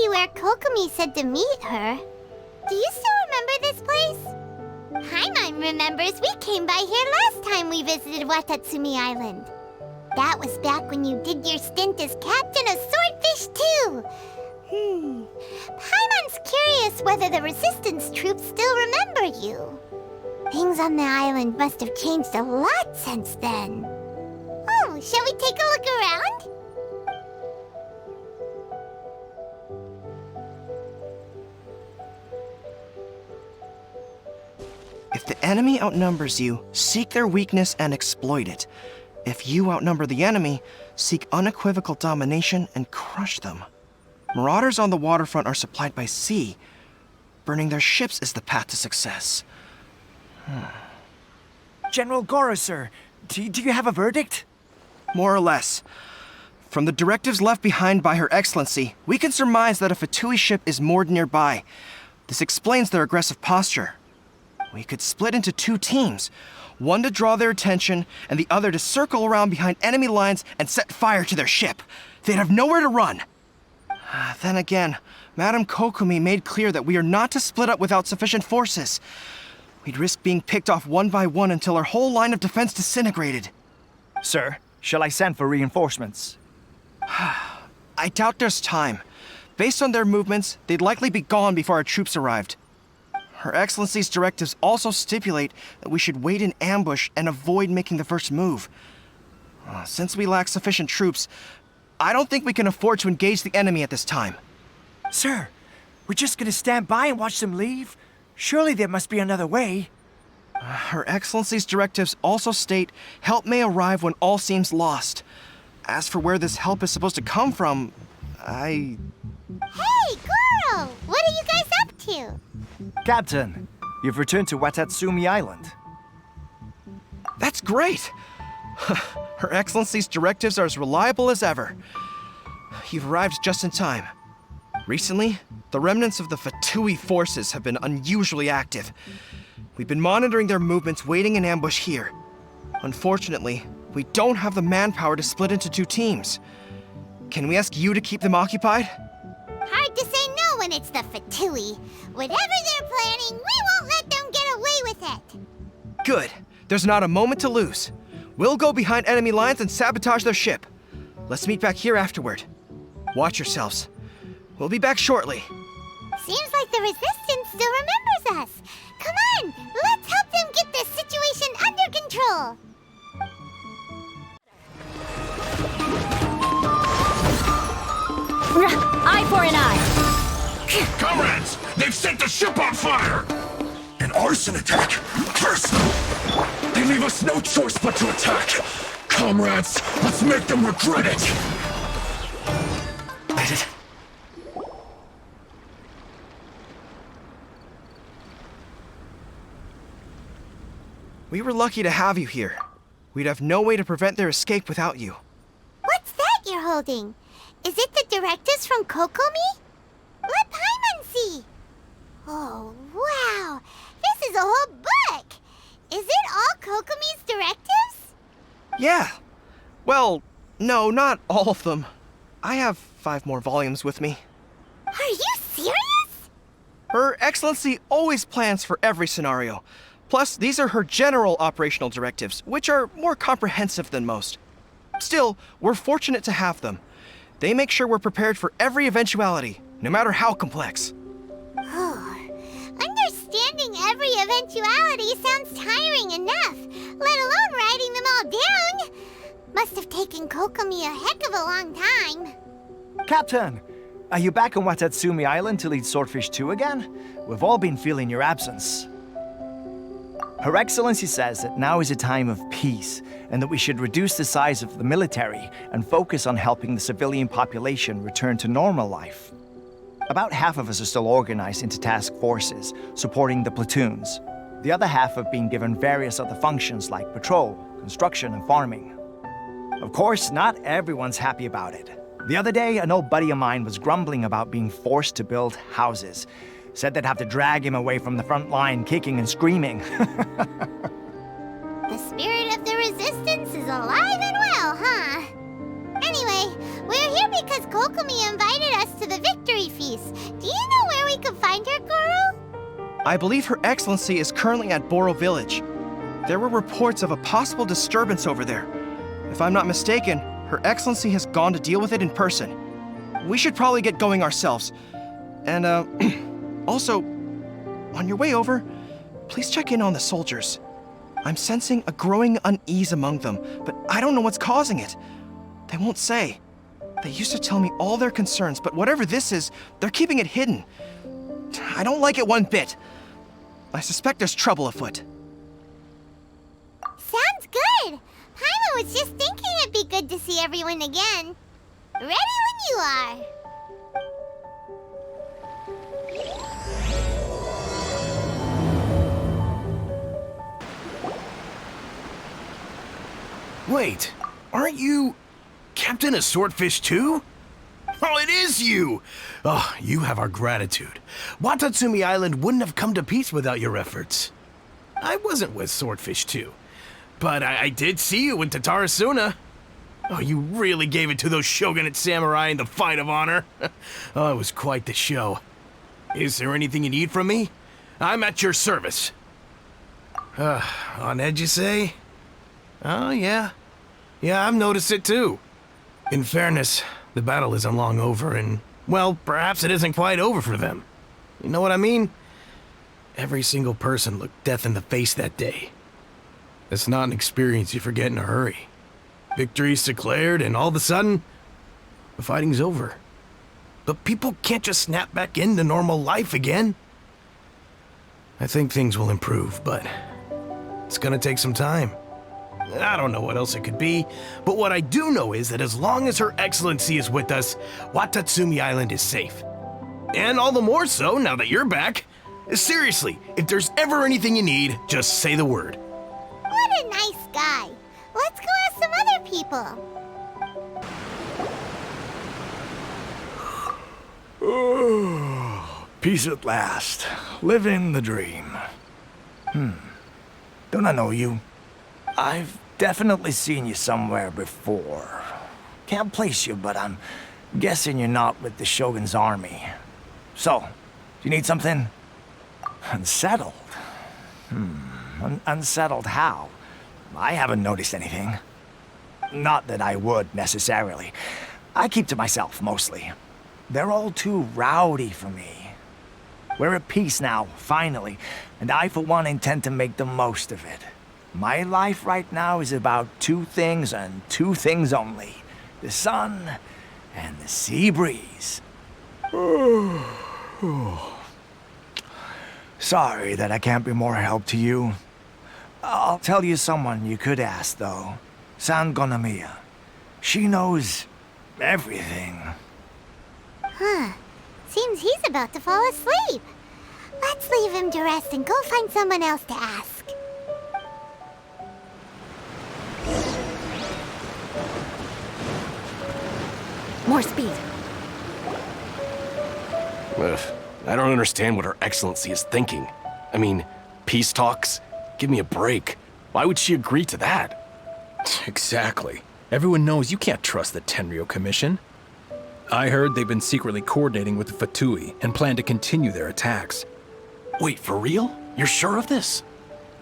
exactly where Kokomi said to meet her. Do you still remember this place? Paimon remembers we came by here last time we visited Watatsumi Island. That was back when you did your stint as captain of Swordfish too. Paimon's curious whether the Resistance troops still remember you. Things on the island must have changed a lot since then. Oh, shall we take a look around? If the enemy outnumbers you, seek their weakness and exploit it. If you outnumber the enemy, seek unequivocal domination and crush them. Marauders on the waterfront are supplied by sea. Burning their ships is the path to success. General Goro, sir, do you have a verdict? More or less. From the directives left behind by Her Excellency, we can surmise that a Fatui ship is moored nearby. This explains their aggressive posture. We could split into 2 teams, one to draw their attention, and the other to circle around behind enemy lines and set fire to their ship. They'd have nowhere to run. Then again, Madame Kokomi made clear that we are not to split up without sufficient forces. We'd risk being picked off one by one until our whole line of defense disintegrated. Sir, shall I send for reinforcements? I doubt there's time. Based on their movements, they'd likely be gone before our troops arrived. Her Excellency's directives also stipulate that we should wait in ambush and avoid making the first move. Since we lack sufficient troops, I don't think we can afford to engage the enemy at this time. Sir, we're just gonna stand by and watch them leave? Surely there must be another way. Her Excellency's directives also state help may arrive when all seems lost. As for where this help is supposed to come from, Hey, Goro! What are you guys up to? Captain, you've returned to Watatsumi Island. That's great! Her Excellency's directives are as reliable as ever. You've arrived just in time. Recently, the remnants of the Fatui forces have been unusually active. We've been monitoring their movements, waiting in ambush here. Unfortunately, we don't have the manpower to split into 2 teams. Can we ask you to keep them occupied? Hard to say no when it's the Fatui. Whatever they're planning, we won't let them get away with it. Good. There's not a moment to lose. We'll go behind enemy lines and sabotage their ship. Let's meet back here afterward. Watch yourselves. We'll be back shortly. Seems like the Resistance still remembers us. Come on, let's help them get this situation under control. Eye for an eye. Comrades, they've set the ship on fire! An arson attack? Curse them! They leave us no choice but to attack! Comrades, let's make them regret it! We were lucky to have you here. We'd have no way to prevent their escape without you. What's that you're holding? Is it the directives from Kokomi? Let Paimon see. Oh, wow. This is a whole book. Is it all Kokomi's directives? Yeah. Well, no, not all of them. I have 5 more volumes with me. Are you serious? Her Excellency always plans for every scenario. Plus, these are her general operational directives, which are more comprehensive than most. Still, we're fortunate to have them. They make sure we're prepared for every eventuality, no matter how complex. Understanding every eventuality sounds tiring enough, let alone writing them all down. Must have taken Kokomi a heck of a long time. Captain, are you back on Watatsumi Island to lead Swordfish 2 again? We've all been feeling your absence. Her Excellency says that now is a time of peace, and that we should reduce the size of the military and focus on helping the civilian population return to normal life. About half of us are still organized into task forces, supporting the platoons. The other half have been given various other functions like patrol, construction, and farming. Of course, not everyone's happy about it. The other day, an old buddy of mine was grumbling about being forced to build houses. Said they'd have to drag him away from the front line, kicking and screaming. The spirit of the Resistance is alive and well, huh? Anyway, we're here because Kokomi invited us to the victory feast. peace. Do you know where we could find her, Goro? I believe Her Excellency is currently at Boro Village. There were reports of a possible disturbance over there. If I'm not mistaken, Her Excellency has gone to deal with it in person. We should probably get going ourselves. And, also, on your way over, please check in on the soldiers. I'm sensing a growing unease among them, but I don't know what's causing it. They won't say. They used to tell me all their concerns, but whatever this is, they're keeping it hidden. I don't like it one bit. I suspect there's trouble afoot. Sounds good. Paimon was just thinking it'd be good to see everyone again. Ready when you are. Wait, aren't you Captain of Swordfish too? Oh, it is you! Oh, you have our gratitude. Watatsumi Island wouldn't have come to peace without your efforts. I wasn't with Swordfish 2, but I did see you in Tatarasuna. Oh, you really gave it to those shogunate samurai in the fight of honor. Oh, it was quite the show. Is there anything you need from me? I'm at your service. On edge, you say? Oh, yeah. Yeah, I've noticed it too. In fairness, the battle isn't long over, and, well, perhaps it isn't quite over for them. You know what I mean? Every single person looked death in the face that day. It's not an experience you forget in a hurry. Victory's declared, and all of a sudden, the fighting's over. But people can't just snap back into normal life again. I think things will improve, but it's gonna take some time. I don't know what else it could be, but what I do know is that as long as Her Excellency is with us, Watatsumi Island is safe. And all the more so now that you're back. Seriously, if there's ever anything you need, just say the word. What a nice guy. Let's go ask some other people. Oh, peace at last. Living the dream. Don't I know you? I've definitely seen you somewhere before. Can't place you, but I'm guessing you're not with the Shogun's army. So, do you need something? Unsettled? Unsettled how? I haven't noticed anything. Not that I would, necessarily. I keep to myself, mostly. They're all too rowdy for me. We're at peace now, finally, and I, for one, intend to make the most of it. My life right now is about two things and two things only. The sun and the sea breeze. Sorry that I can't be more help to you. I'll tell you someone you could ask, though. San Gonamiya. She knows everything. Huh. Seems he's about to fall asleep. Let's leave him to rest and go find someone else to ask. More speed. Ugh, I don't understand what Her Excellency is thinking. I mean, peace talks? Give me a break. Why would she agree to that? Exactly. Everyone knows you can't trust the Tenryo Commission. I heard they've been secretly coordinating with the Fatui and plan to continue their attacks. Wait, for real? You're sure of this?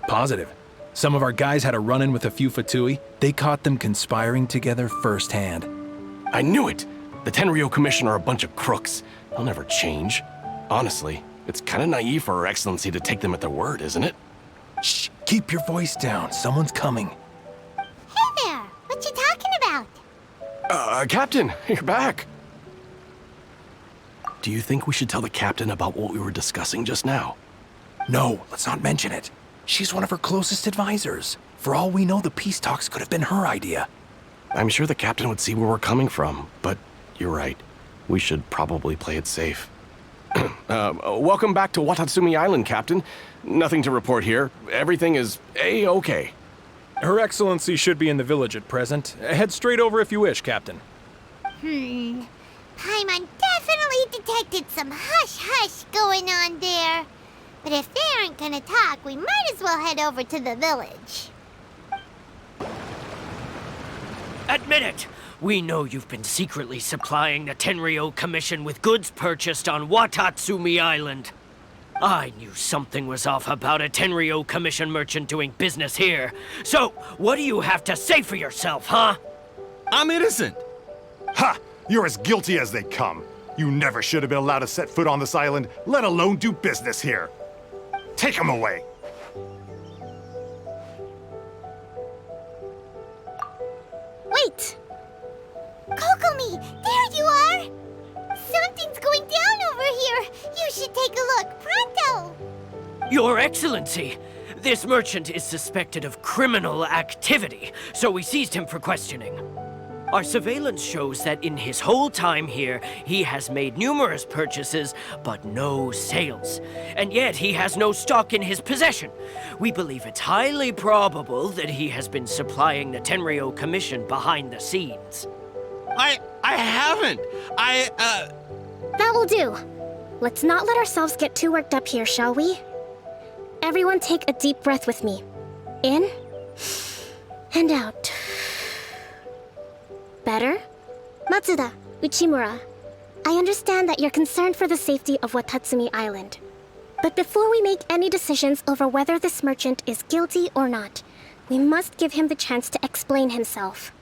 Positive. Some of our guys had a run-in with a few Fatui. They caught them conspiring together firsthand. I knew it! The Tenryo Commission are a bunch of crooks. They'll never change. Honestly, it's kind of naive for Her Excellency to take them at their word, isn't it? Shh! Keep your voice down. Someone's coming. Hey there! What you talking about? Captain, you're back. Do you think we should tell the captain about what we were discussing just now? No, let's not mention it. She's one of her closest advisors. For all we know, the peace talks could have been her idea. I'm sure the captain would see where we're coming from, but you're right. We should probably play it safe. Welcome back to Watatsumi Island, Captain. Nothing to report here. Everything is A-okay. Her Excellency should be in the village at present. Head straight over if you wish, Captain. Paimon definitely detected some hush-hush going on there. But if they aren't gonna talk, we might as well head over to the village. Admit it! We know you've been secretly supplying the Tenryo Commission with goods purchased on Watatsumi Island. I knew something was off about a Tenryo Commission merchant doing business here. So, what do you have to say for yourself, huh? I'm innocent! Ha! You're as guilty as they come. You never should have been allowed to set foot on this island, let alone do business here. Take him away. Wait! Kokomi, there you are! Something's going down over here! You should take a look, pronto! Your Excellency, this merchant is suspected of criminal activity, so we seized him for questioning. Our surveillance shows that in his whole time here, he has made numerous purchases, but no sales. And yet he has no stock in his possession. We believe it's highly probable that he has been supplying the Tenryo Commission behind the scenes. I haven't! That will do. Let's not let ourselves get too worked up here, shall we? Everyone take a deep breath with me. In and out. Better? Matsuda, Uchimura, I understand that you're concerned for the safety of Watatsumi Island. But before we make any decisions over whether this merchant is guilty or not, we must give him the chance to explain himself.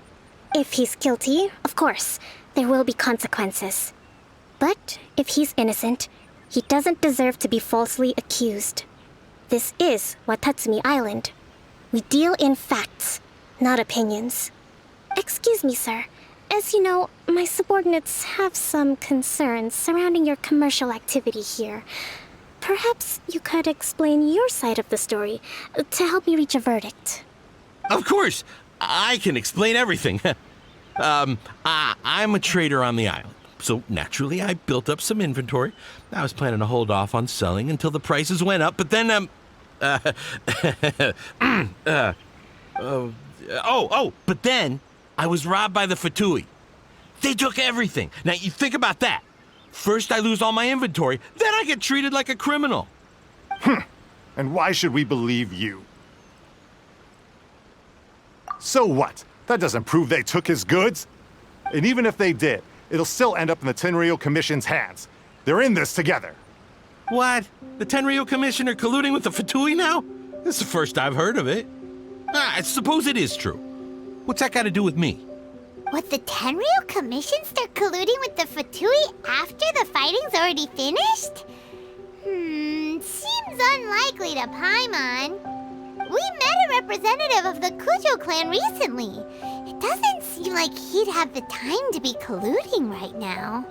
If he's guilty, of course, there will be consequences. But if he's innocent, he doesn't deserve to be falsely accused. This is Watatsumi Island. We deal in facts, not opinions. Excuse me, sir. As you know, my subordinates have some concerns surrounding your commercial activity here. Perhaps you could explain your side of the story to help me reach a verdict. Of course! I can explain everything. I'm a trader on the island, so naturally I built up some inventory. I was planning to hold off on selling until the prices went up, but then, but then I was robbed by the Fatui. They took everything. Now, you think about that. First I lose all my inventory, then I get treated like a criminal. And why should we believe you? So what? That doesn't prove they took his goods. And even if they did, it'll still end up in the Tenryo Commission's hands. They're in this together. What? The Tenryo Commission are colluding with the Fatui now? This is the first I've heard of it. I suppose it is true. What's that got to do with me? What, the Tenryo Commission start colluding with the Fatui after the fighting's already finished? Seems unlikely to Paimon. We met a representative of the Kujo clan recently. It doesn't seem like he'd have the time to be colluding right now.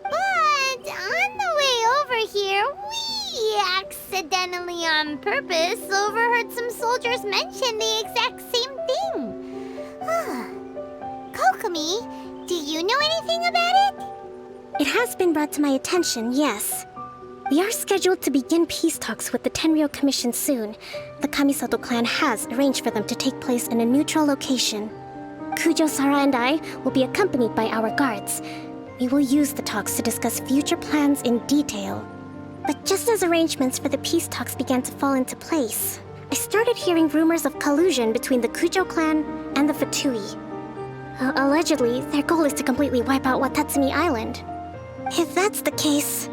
But on the way over here, we accidentally on purpose overheard some soldiers mention the exact same thing. Kokomi, do you know anything about it? It has been brought to my attention, yes. We are scheduled to begin peace talks with the Tenryo Commission soon. The Kamisato clan has arranged for them to take place in a neutral location. Kujo-Sara and I will be accompanied by our guards. We will use the talks to discuss future plans in detail. But just as arrangements for the peace talks began to fall into place, I started hearing rumors of collusion between the Kujo clan and the Fatui. Allegedly, their goal is to completely wipe out Watatsumi Island. If that's the case,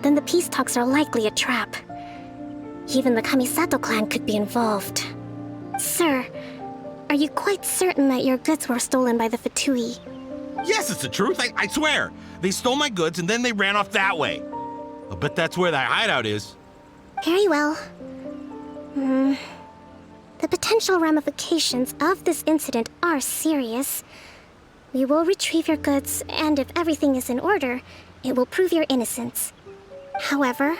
then the peace talks are likely a trap. Even the Kamisato clan could be involved. Sir, are you quite certain that your goods were stolen by the Fatui? Yes, it's the truth. I swear. They stole my goods and then they ran off that way. I'll bet that's where that hideout is. Very well. The potential ramifications of this incident are serious. We will retrieve your goods, and if everything is in order, it will prove your innocence. However,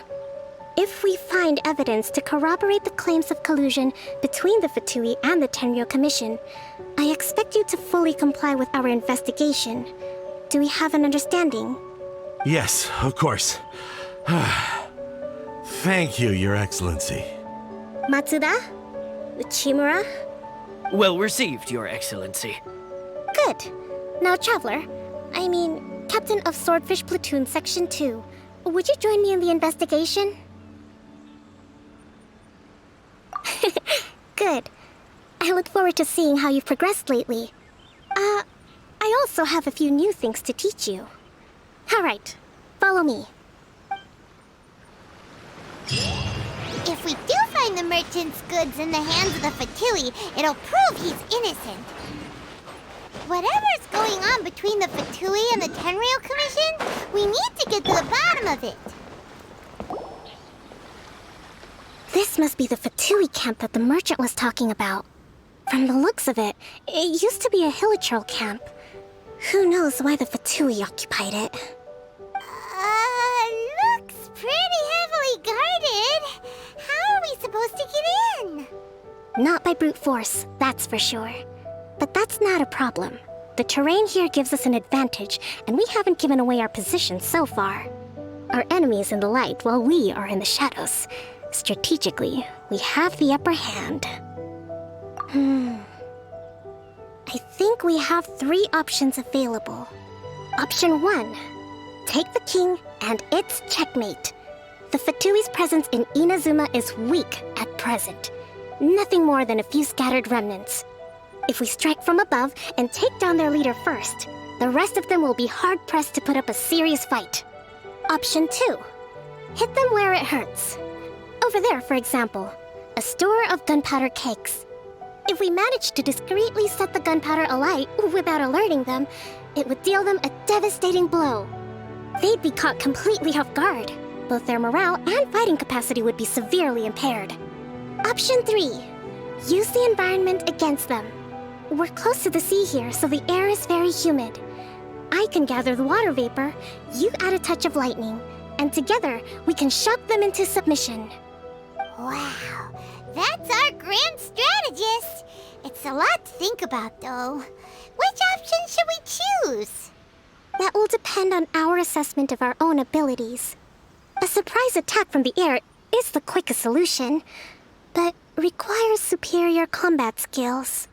if we find evidence to corroborate the claims of collusion between the Fatui and the Tenryo Commission, I expect you to fully comply with our investigation. Do we have an understanding? Yes, of course. Thank you, Your Excellency. Matsuda? Uchimura? Well received, Your Excellency. Good. Now, Traveler, Captain of Swordfish Platoon Section 2, would you join me in the investigation? Good. I look forward to seeing how you've progressed lately. I also have a few new things to teach you. Alright, follow me. If we do find the merchant's goods in the hands of the Fatui, it'll prove he's innocent. Whatever's going on between the Fatui and the Tenryou Commission, we need to get to the bottom of it. This must be the Fatui camp that the merchant was talking about. From the looks of it, it used to be a hilichurl camp. Who knows why the Fatui occupied it? Looks pretty heavily guarded. How are we supposed to get in? Not by brute force, that's for sure. But that's not a problem. The terrain here gives us an advantage, and we haven't given away our position so far. Our enemy is in the light while we are in the shadows. Strategically, we have the upper hand. I think we have 3 options available. Option 1. Take the king, and it's checkmate. The Fatui's presence in Inazuma is weak at present. Nothing more than a few scattered remnants. If we strike from above and take down their leader first, the rest of them will be hard-pressed to put up a serious fight. Option 2. Hit them where it hurts. Over there, for example, a store of gunpowder cakes. If we manage to discreetly set the gunpowder alight without alerting them, it would deal them a devastating blow. They'd be caught completely off guard. Both their morale and fighting capacity would be severely impaired. Option 3. Use the environment against them. We're close to the sea here, so the air is very humid. I can gather the water vapor, you add a touch of lightning, and together we can shock them into submission. Wow, that's our grand strategist. It's a lot to think about, though. Which option should we choose? That will depend on our assessment of our own abilities. A surprise attack from the air is the quickest solution, but requires superior combat skills.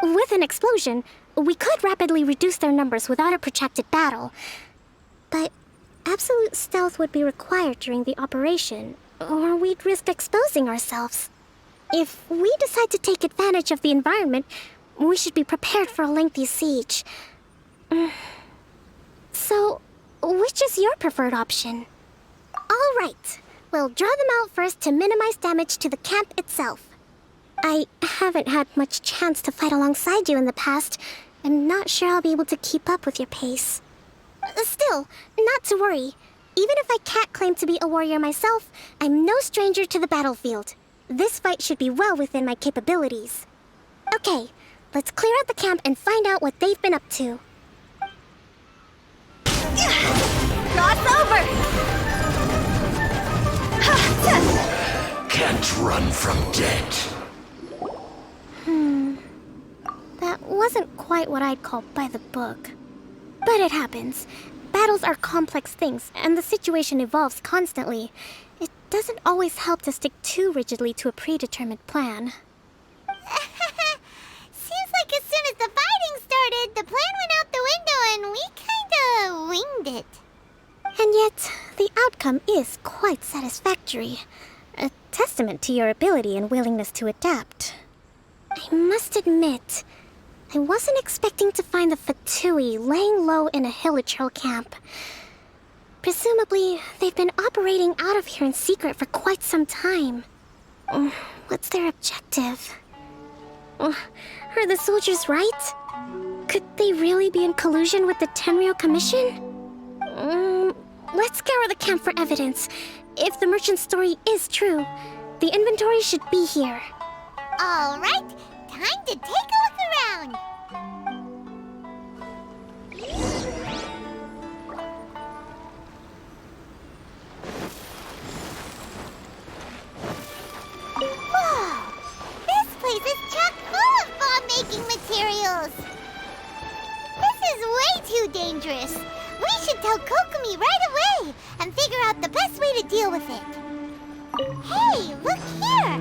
With an explosion, we could rapidly reduce their numbers without a protracted battle, but absolute stealth would be required during the operation, or we'd risk exposing ourselves. If we decide to take advantage of the environment, we should be prepared for a lengthy siege. So, which is your preferred option? All right, we'll draw them out first to minimize damage to the camp itself. I haven't had much chance to fight alongside you in the past. I'm not sure I'll be able to keep up with your pace. Still, not to worry. Even if I can't claim to be a warrior myself, I'm no stranger to the battlefield. This fight should be well within my capabilities. Okay, let's clear out the camp and find out what they've been up to. Cross over! Can't run from death. That wasn't quite what I'd call by the book. But it happens. Battles are complex things, and the situation evolves constantly. It doesn't always help to stick too rigidly to a predetermined plan. Seems like as soon as the fighting started, the plan went out the window and we kinda winged it. And yet, the outcome is quite satisfactory. A testament to your ability and willingness to adapt. I must admit, I wasn't expecting to find the Fatui laying low in a hilichurl camp. Presumably, they've been operating out of here in secret for quite some time. What's their objective? Are the soldiers right? Could they really be in collusion with the Tenryou Commission? Let's scour the camp for evidence. If the merchant's story is true, the inventory should be here. All right, time to take a look around. Whoa! This place is chock full of bomb-making materials. This is way too dangerous. We should tell Kokomi right away and figure out the best way to deal with it. Hey, look here!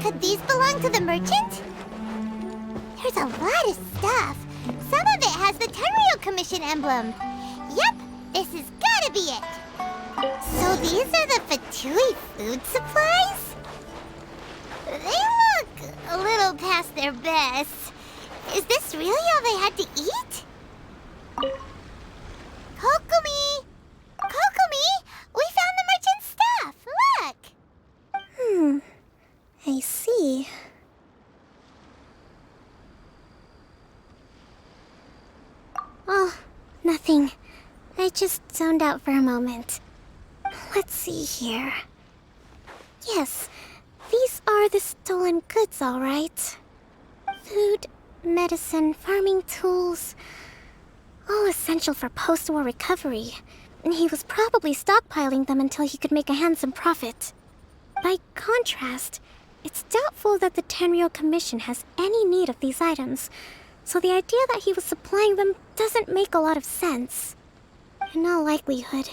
Could these belong to the merchant? There's a lot of stuff. Some of it has the Tenryou Commission emblem. Yep, this has gotta be it. So these are the Fatui food supplies? They look a little past their best. Is this really all they had to eat? Nothing. I just zoned out for a moment. Let's see here. Yes, these are the stolen goods, all right. Food, medicine, farming tools. All essential for post-war recovery. And he was probably stockpiling them until he could make a handsome profit. By contrast, it's doubtful that the Tenryou Commission has any need of these items, so the idea that he was supplying them doesn't make a lot of sense. In all likelihood,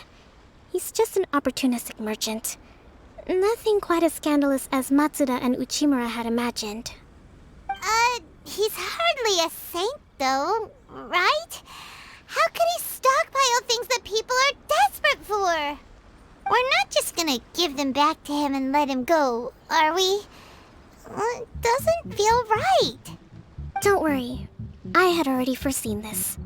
he's just an opportunistic merchant. Nothing quite as scandalous as Matsuda and Uchimura had imagined. He's hardly a saint, though, right? How could he stockpile things that people are desperate for? We're not just gonna give them back to him and let him go, are we? It doesn't feel right. Don't worry. I had already foreseen this.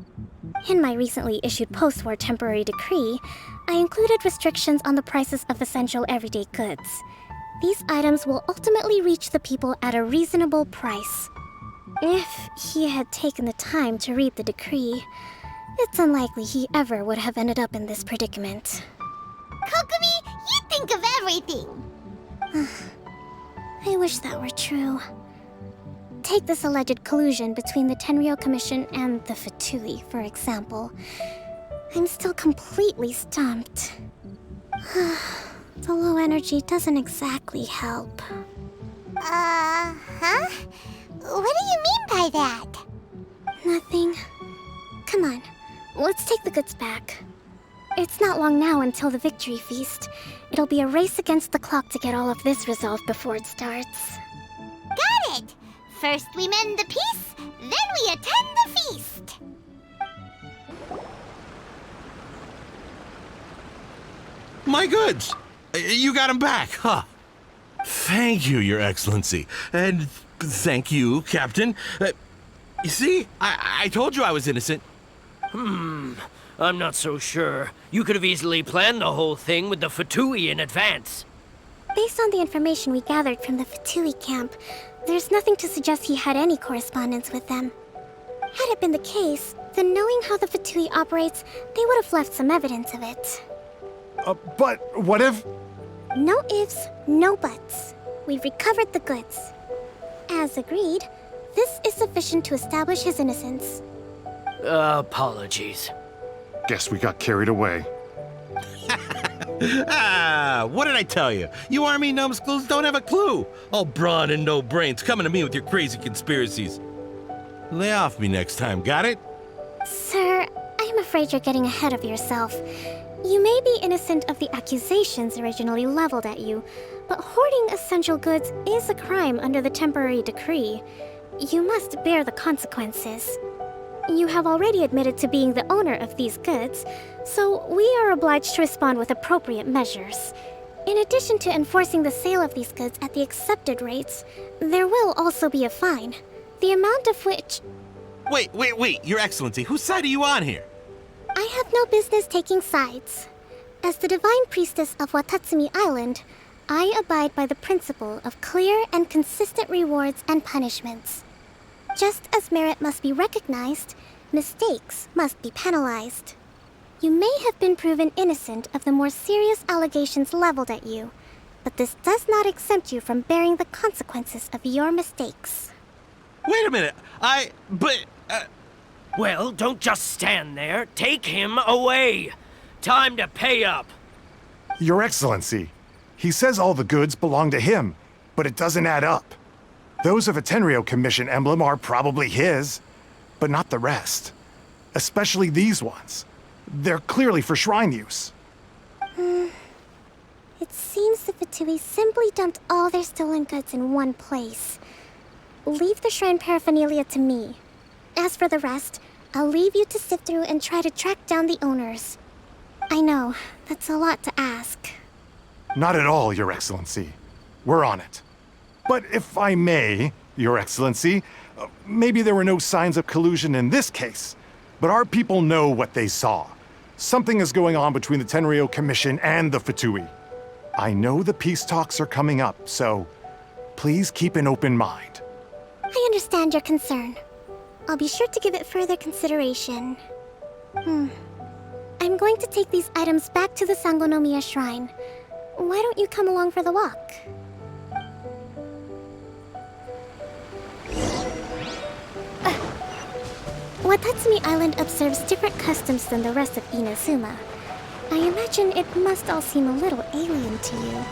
In my recently issued post-war temporary decree, I included restrictions on the prices of essential everyday goods. These items will ultimately reach the people at a reasonable price. If he had taken the time to read the decree, it's unlikely he ever would have ended up in this predicament. Kokomi, you think of everything! I wish that were true. Take this alleged collusion between the Tenryou Commission and the Fatui, for example. I'm still completely stumped. The low energy doesn't exactly help. Huh? What do you mean by that? Nothing. Come on, let's take the goods back. It's not long now until the victory feast. It'll be a race against the clock to get all of this resolved before it starts. Got it! First we mend the peace, then we attend the feast! My goods! You got them back, huh? Thank you, Your Excellency. And thank you, Captain. You see, I told you I was innocent. I'm not so sure. You could have easily planned the whole thing with the Fatui in advance. Based on the information we gathered from the Fatui camp, there's nothing to suggest he had any correspondence with them. Had it been the case, then knowing how the Fatui operates, they would have left some evidence of it. But what if... No ifs, no buts. We've recovered the goods. As agreed, this is sufficient to establish his innocence. Apologies. Guess we got carried away. What did I tell you? You army numbskulls don't have a clue. All brawn and no brains coming to me with your crazy conspiracies. Lay off me next time, got it? Sir, I'm afraid you're getting ahead of yourself. You may be innocent of the accusations originally leveled at you, but hoarding essential goods is a crime under the temporary decree. You must bear the consequences. You have already admitted to being the owner of these goods, so we are obliged to respond with appropriate measures. In addition to enforcing the sale of these goods at the accepted rates, there will also be a fine, the amount of which... Wait, Your Excellency, whose side are you on here? I have no business taking sides. As the Divine Priestess of Watatsumi Island, I abide by the principle of clear and consistent rewards and punishments. Just as merit must be recognized, mistakes must be penalized. You may have been proven innocent of the more serious allegations leveled at you, but this does not exempt you from bearing the consequences of your mistakes. Wait a minute, Well, don't just stand there. Take him away. Time to pay up. Your Excellency, he says all the goods belong to him, but it doesn't add up. Those of a Tenryou Commission emblem are probably his, but not the rest. Especially these ones. They're clearly for shrine use. It seems the Fatui simply dumped all their stolen goods in one place. Leave the shrine paraphernalia to me. As for the rest, I'll leave you to sift through and try to track down the owners. I know, that's a lot to ask. Not at all, Your Excellency. We're on it. But if I may, Your Excellency, maybe there were no signs of collusion in this case, but our people know what they saw. Something is going on between the Tenryou Commission and the Fatui. I know the peace talks are coming up, so please keep an open mind. I understand your concern. I'll be sure to give it further consideration. I'm going to take these items back to the Sangonomiya Shrine. Why don't you come along for the walk? Watatsumi Island observes different customs than the rest of Inazuma. I imagine it must all seem a little alien to you.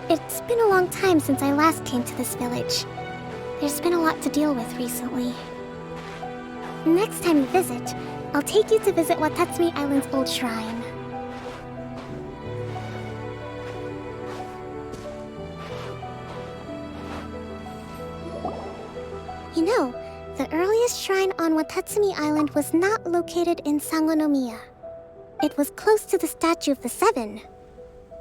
It's been a long time since I last came to this village. There's been a lot to deal with recently. Next time you visit, I'll take you to visit Watatsumi Island's old shrine. You know, the earliest shrine on Watatsumi Island was not located in Sangonomiya. It was close to the Statue of the Seven.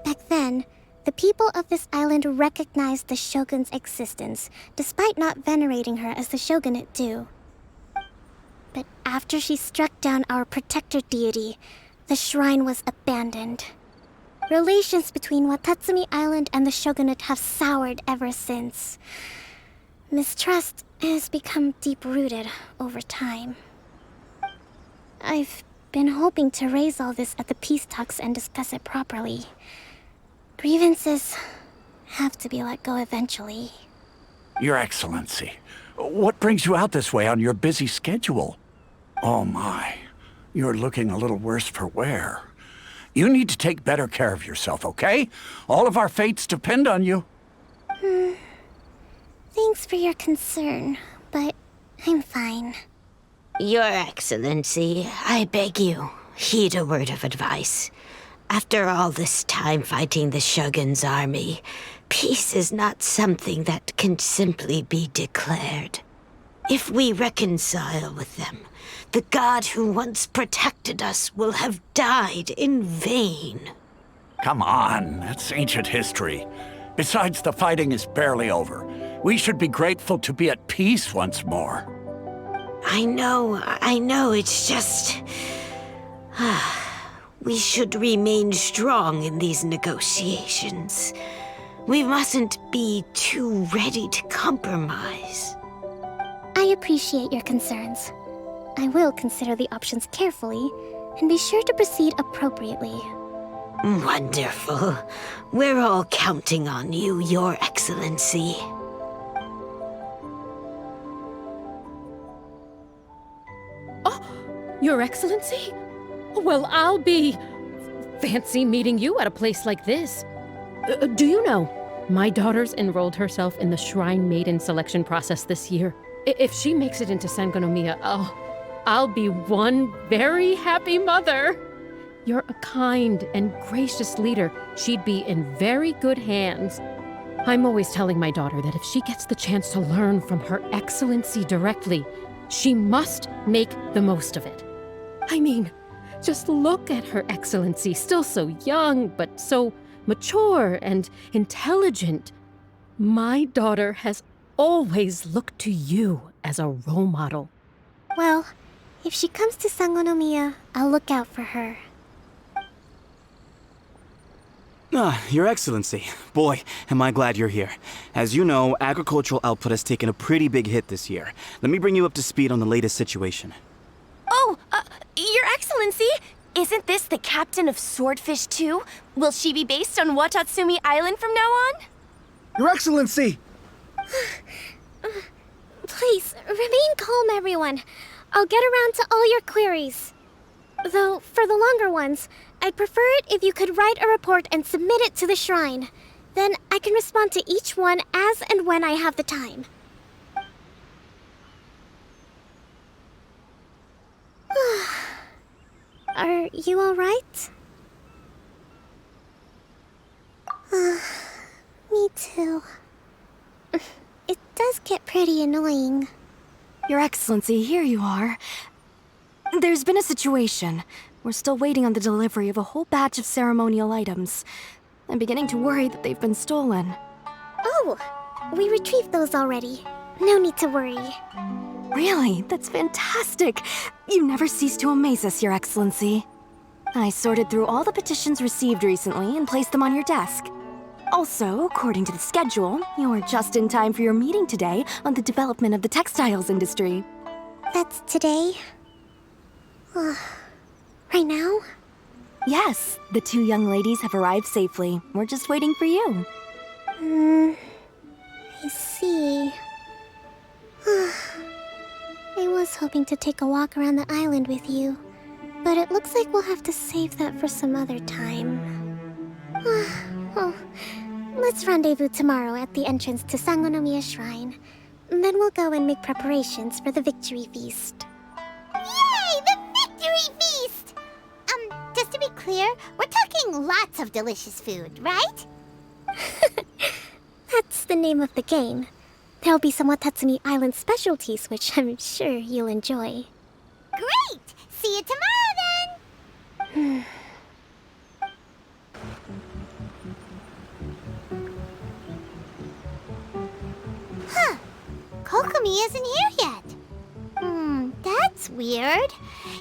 Back then, the people of this island recognized the shogun's existence, despite not venerating her as the shogunate do. But after she struck down our protector deity, the shrine was abandoned. Relations between Watatsumi Island and the shogunate have soured ever since. Mistrust has become deep-rooted over time. I've been hoping to raise all this at the peace talks and discuss it properly. Grievances have to be let go eventually. Your Excellency, what brings you out this way on your busy schedule? Oh my, you're looking a little worse for wear. You need to take better care of yourself, okay? All of our fates depend on you. Thanks for your concern, but I'm fine. Your Excellency, I beg you, heed a word of advice. After all this time fighting the Shogun's army, peace is not something that can simply be declared. If we reconcile with them, the god who once protected us will have died in vain. Come on, that's ancient history. Besides, the fighting is barely over. We should be grateful to be at peace once more. I know, it's just... We should remain strong in these negotiations. We mustn't be too ready to compromise. I appreciate your concerns. I will consider the options carefully and be sure to proceed appropriately. Wonderful. We're all counting on you, Your Excellency. Oh, Your Excellency? Well, I'll be... fancy meeting you at a place like this. Do you know, my daughter's enrolled herself in the Shrine Maiden selection process this year. If she makes it into Sangonomiya, I'll be one very happy mother. You're a kind and gracious leader. She'd be in very good hands. I'm always telling my daughter that if she gets the chance to learn from Her Excellency directly, she must make the most of it. I mean, just look at Her Excellency, still so young, but so mature and intelligent. My daughter has always looked to you as a role model. Well, if she comes to Sangonomiya, I'll look out for her. Your Excellency. Boy, am I glad you're here. As you know, agricultural output has taken a pretty big hit this year. Let me bring you up to speed on the latest situation. Oh, Your Excellency! Isn't this the captain of Swordfish 2? Will she be based on Watatsumi Island from now on? Your Excellency! Please, remain calm, everyone. I'll get around to all your queries. Though, for the longer ones, I'd prefer it if you could write a report and submit it to the shrine. Then I can respond to each one as and when I have the time. Are you all right? Me too. It does get pretty annoying. Your Excellency, here you are. There's been a situation. We're still waiting on the delivery of a whole batch of ceremonial items. I'm beginning to worry that they've been stolen. Oh, we retrieved those already. No need to worry. Really? That's fantastic. You never cease to amaze us, Your Excellency. I sorted through all the petitions received recently and placed them on your desk. Also, according to the schedule, you're just in time for your meeting today on the development of the textiles industry. That's today? Right now? Yes, the two young ladies have arrived safely. We're just waiting for you. I see. I was hoping to take a walk around the island with you, but it looks like we'll have to save that for some other time. Oh, let's rendezvous tomorrow at the entrance to Sangonomiya Shrine. Then we'll go and make preparations for the victory feast. Yay! The victory feast! Just to be clear, we're talking lots of delicious food, right? That's the name of the game. There'll be some Watatsumi Island specialties, which I'm sure you'll enjoy. Great! See you tomorrow, then! Huh. Kokomi isn't here yet. That's weird.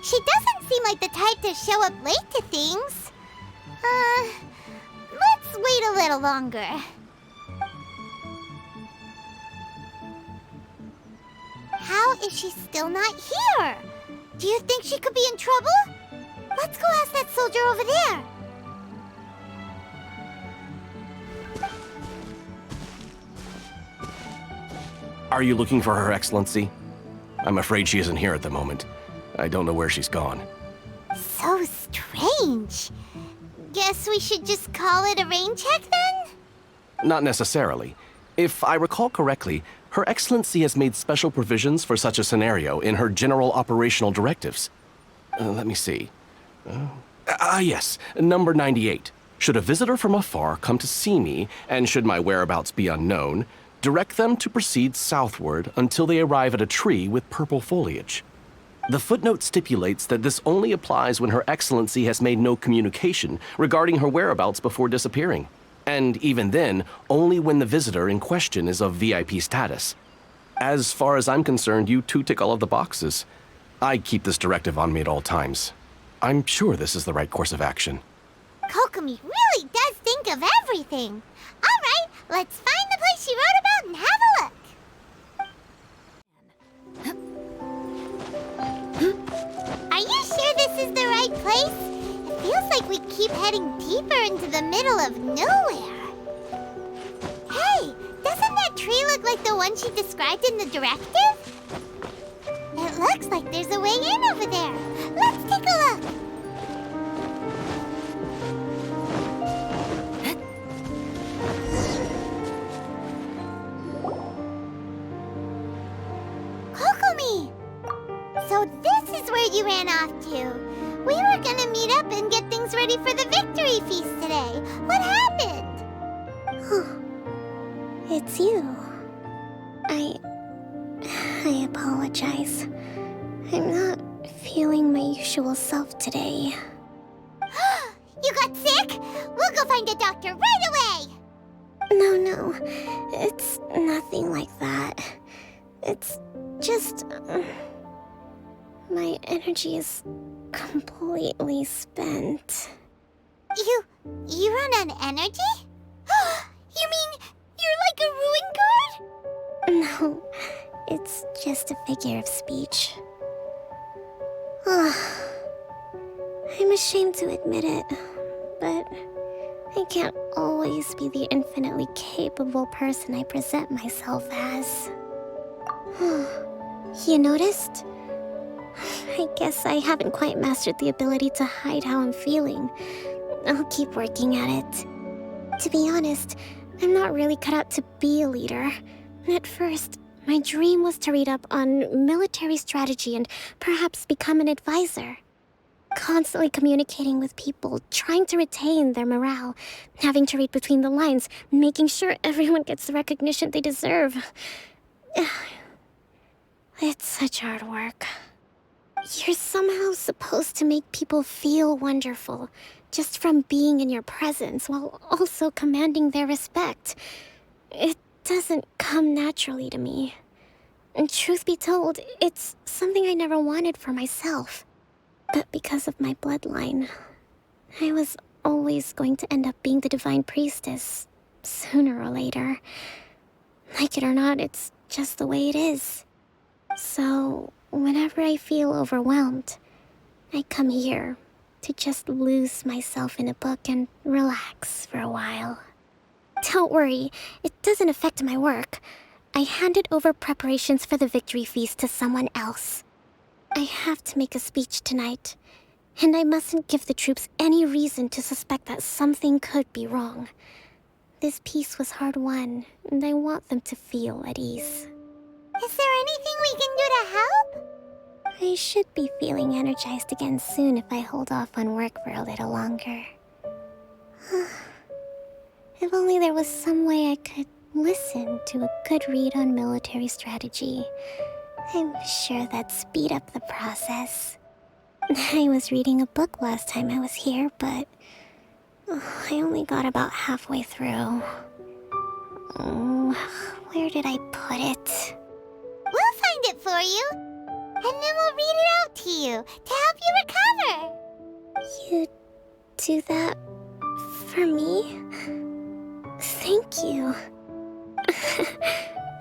She doesn't seem like the type to show up late to things. Let's wait a little longer. How is she still not here? Do you think she could be in trouble? Let's go ask that soldier over there. Are you looking for Her Excellency? I'm afraid she isn't here at the moment. I don't know where she's gone. So strange. Guess we should just call it a rain check then? Not necessarily. If I recall correctly, Her Excellency has made special provisions for such a scenario in her general operational directives. Let me see. Yes, number 98. Should a visitor from afar come to see me, and should my whereabouts be unknown, direct them to proceed southward until they arrive at a tree with purple foliage. The footnote stipulates that this only applies when Her Excellency has made no communication regarding her whereabouts before disappearing. And even then, only when the visitor in question is of VIP status. As far as I'm concerned, you two tick all of the boxes. I keep this directive on me at all times. I'm sure this is the right course of action. Kokomi really does think of everything. All right, let's find the place she wrote about and have a look. Are you sure this is the right place? It feels like we keep heading deeper into the middle of nowhere. Hey, doesn't that tree look like the one she described in the directive? It looks like there's a way in over there. Let's take a look. Kokomi! So this is where you ran off to. We were gonna meet up and get things ready for the victory feast today. What happened? It's you. I apologize. I'm not feeling my usual self today. You got sick? We'll go find a doctor right away! No. It's nothing like that. It's just... my energy is completely spent. You run on energy? You mean you're like a ruin guard? No, it's just a figure of speech. I'm ashamed to admit it, but I can't always be the infinitely capable person I present myself as. You noticed? I guess I haven't quite mastered the ability to hide how I'm feeling. I'll keep working at it. To be honest, I'm not really cut out to be a leader. At first, my dream was to read up on military strategy and perhaps become an advisor. Constantly communicating with people, trying to retain their morale, having to read between the lines, making sure everyone gets the recognition they deserve. It's such hard work. You're somehow supposed to make people feel wonderful just from being in your presence while also commanding their respect. It doesn't come naturally to me. And truth be told, it's something I never wanted for myself. But because of my bloodline, I was always going to end up being the Divine Priestess, sooner or later. Like it or not, it's just the way it is. So, whenever I feel overwhelmed, I come here to just lose myself in a book and relax for a while. Don't worry, it doesn't affect my work. I handed over preparations for the victory feast to someone else. I have to make a speech tonight, and I mustn't give the troops any reason to suspect that something could be wrong. This peace was hard-won, and I want them to feel at ease. Is there anything we can do to help? I should be feeling energized again soon if I hold off on work for a little longer. If only there was some way I could listen to a good read on military strategy. I'm sure that'd speed up the process. I was reading a book last time I was here, but I only got about halfway through. Where did I put it? We'll find it for you, and then we'll read it out to you to help you recover. You do that for me? Thank you.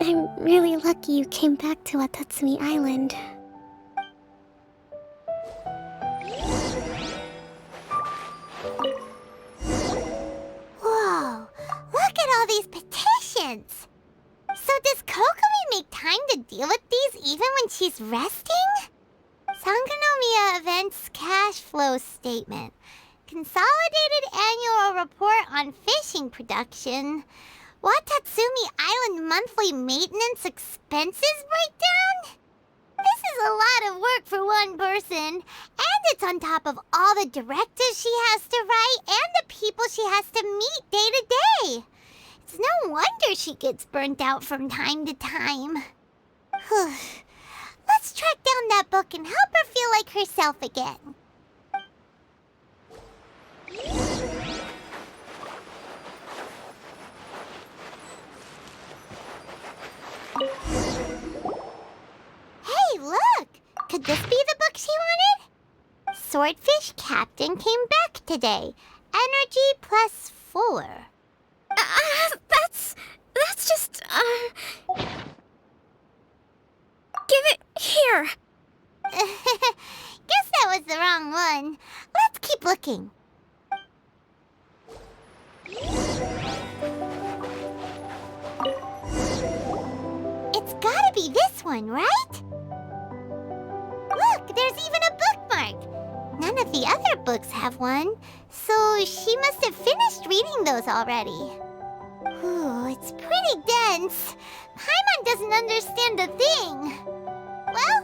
I'm really lucky you came back to Watatsumi Island. Whoa, look at all these petitions! So does Kokomi make time to deal with these even when she's resting? Sangonomiya Events Cash Flow Statement. Consolidated Annual Report on Fishing Production. Watatsumi Island Monthly Maintenance Expenses Breakdown? This is a lot of work for one person, and it's on top of all the directives she has to write and the people she has to meet day to day. It's no wonder she gets burnt out from time to time. Let's track down that book and help her feel like herself again. Hey, look! Could this be the book she wanted? Swordfish Captain came back today. Energy +4. That's just, Give it here! Guess that was the wrong one. Let's keep looking. It's gotta be this one, right? Look, there's even a bookmark. None of the other books have one, so she must have finished reading those already. Ooh, it's pretty dense. Paimon doesn't understand a thing. Well,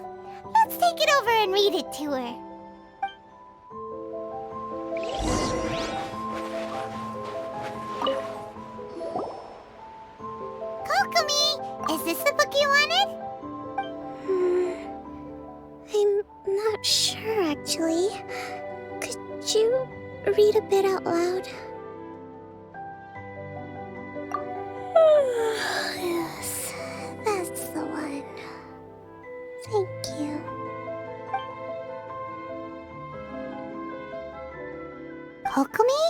let's take it over and read it to her. Kokomi, is this the book you wanted? I'm not sure, actually. Could you read a bit out loud? Yes, that's the one. Thank you. Kokomi?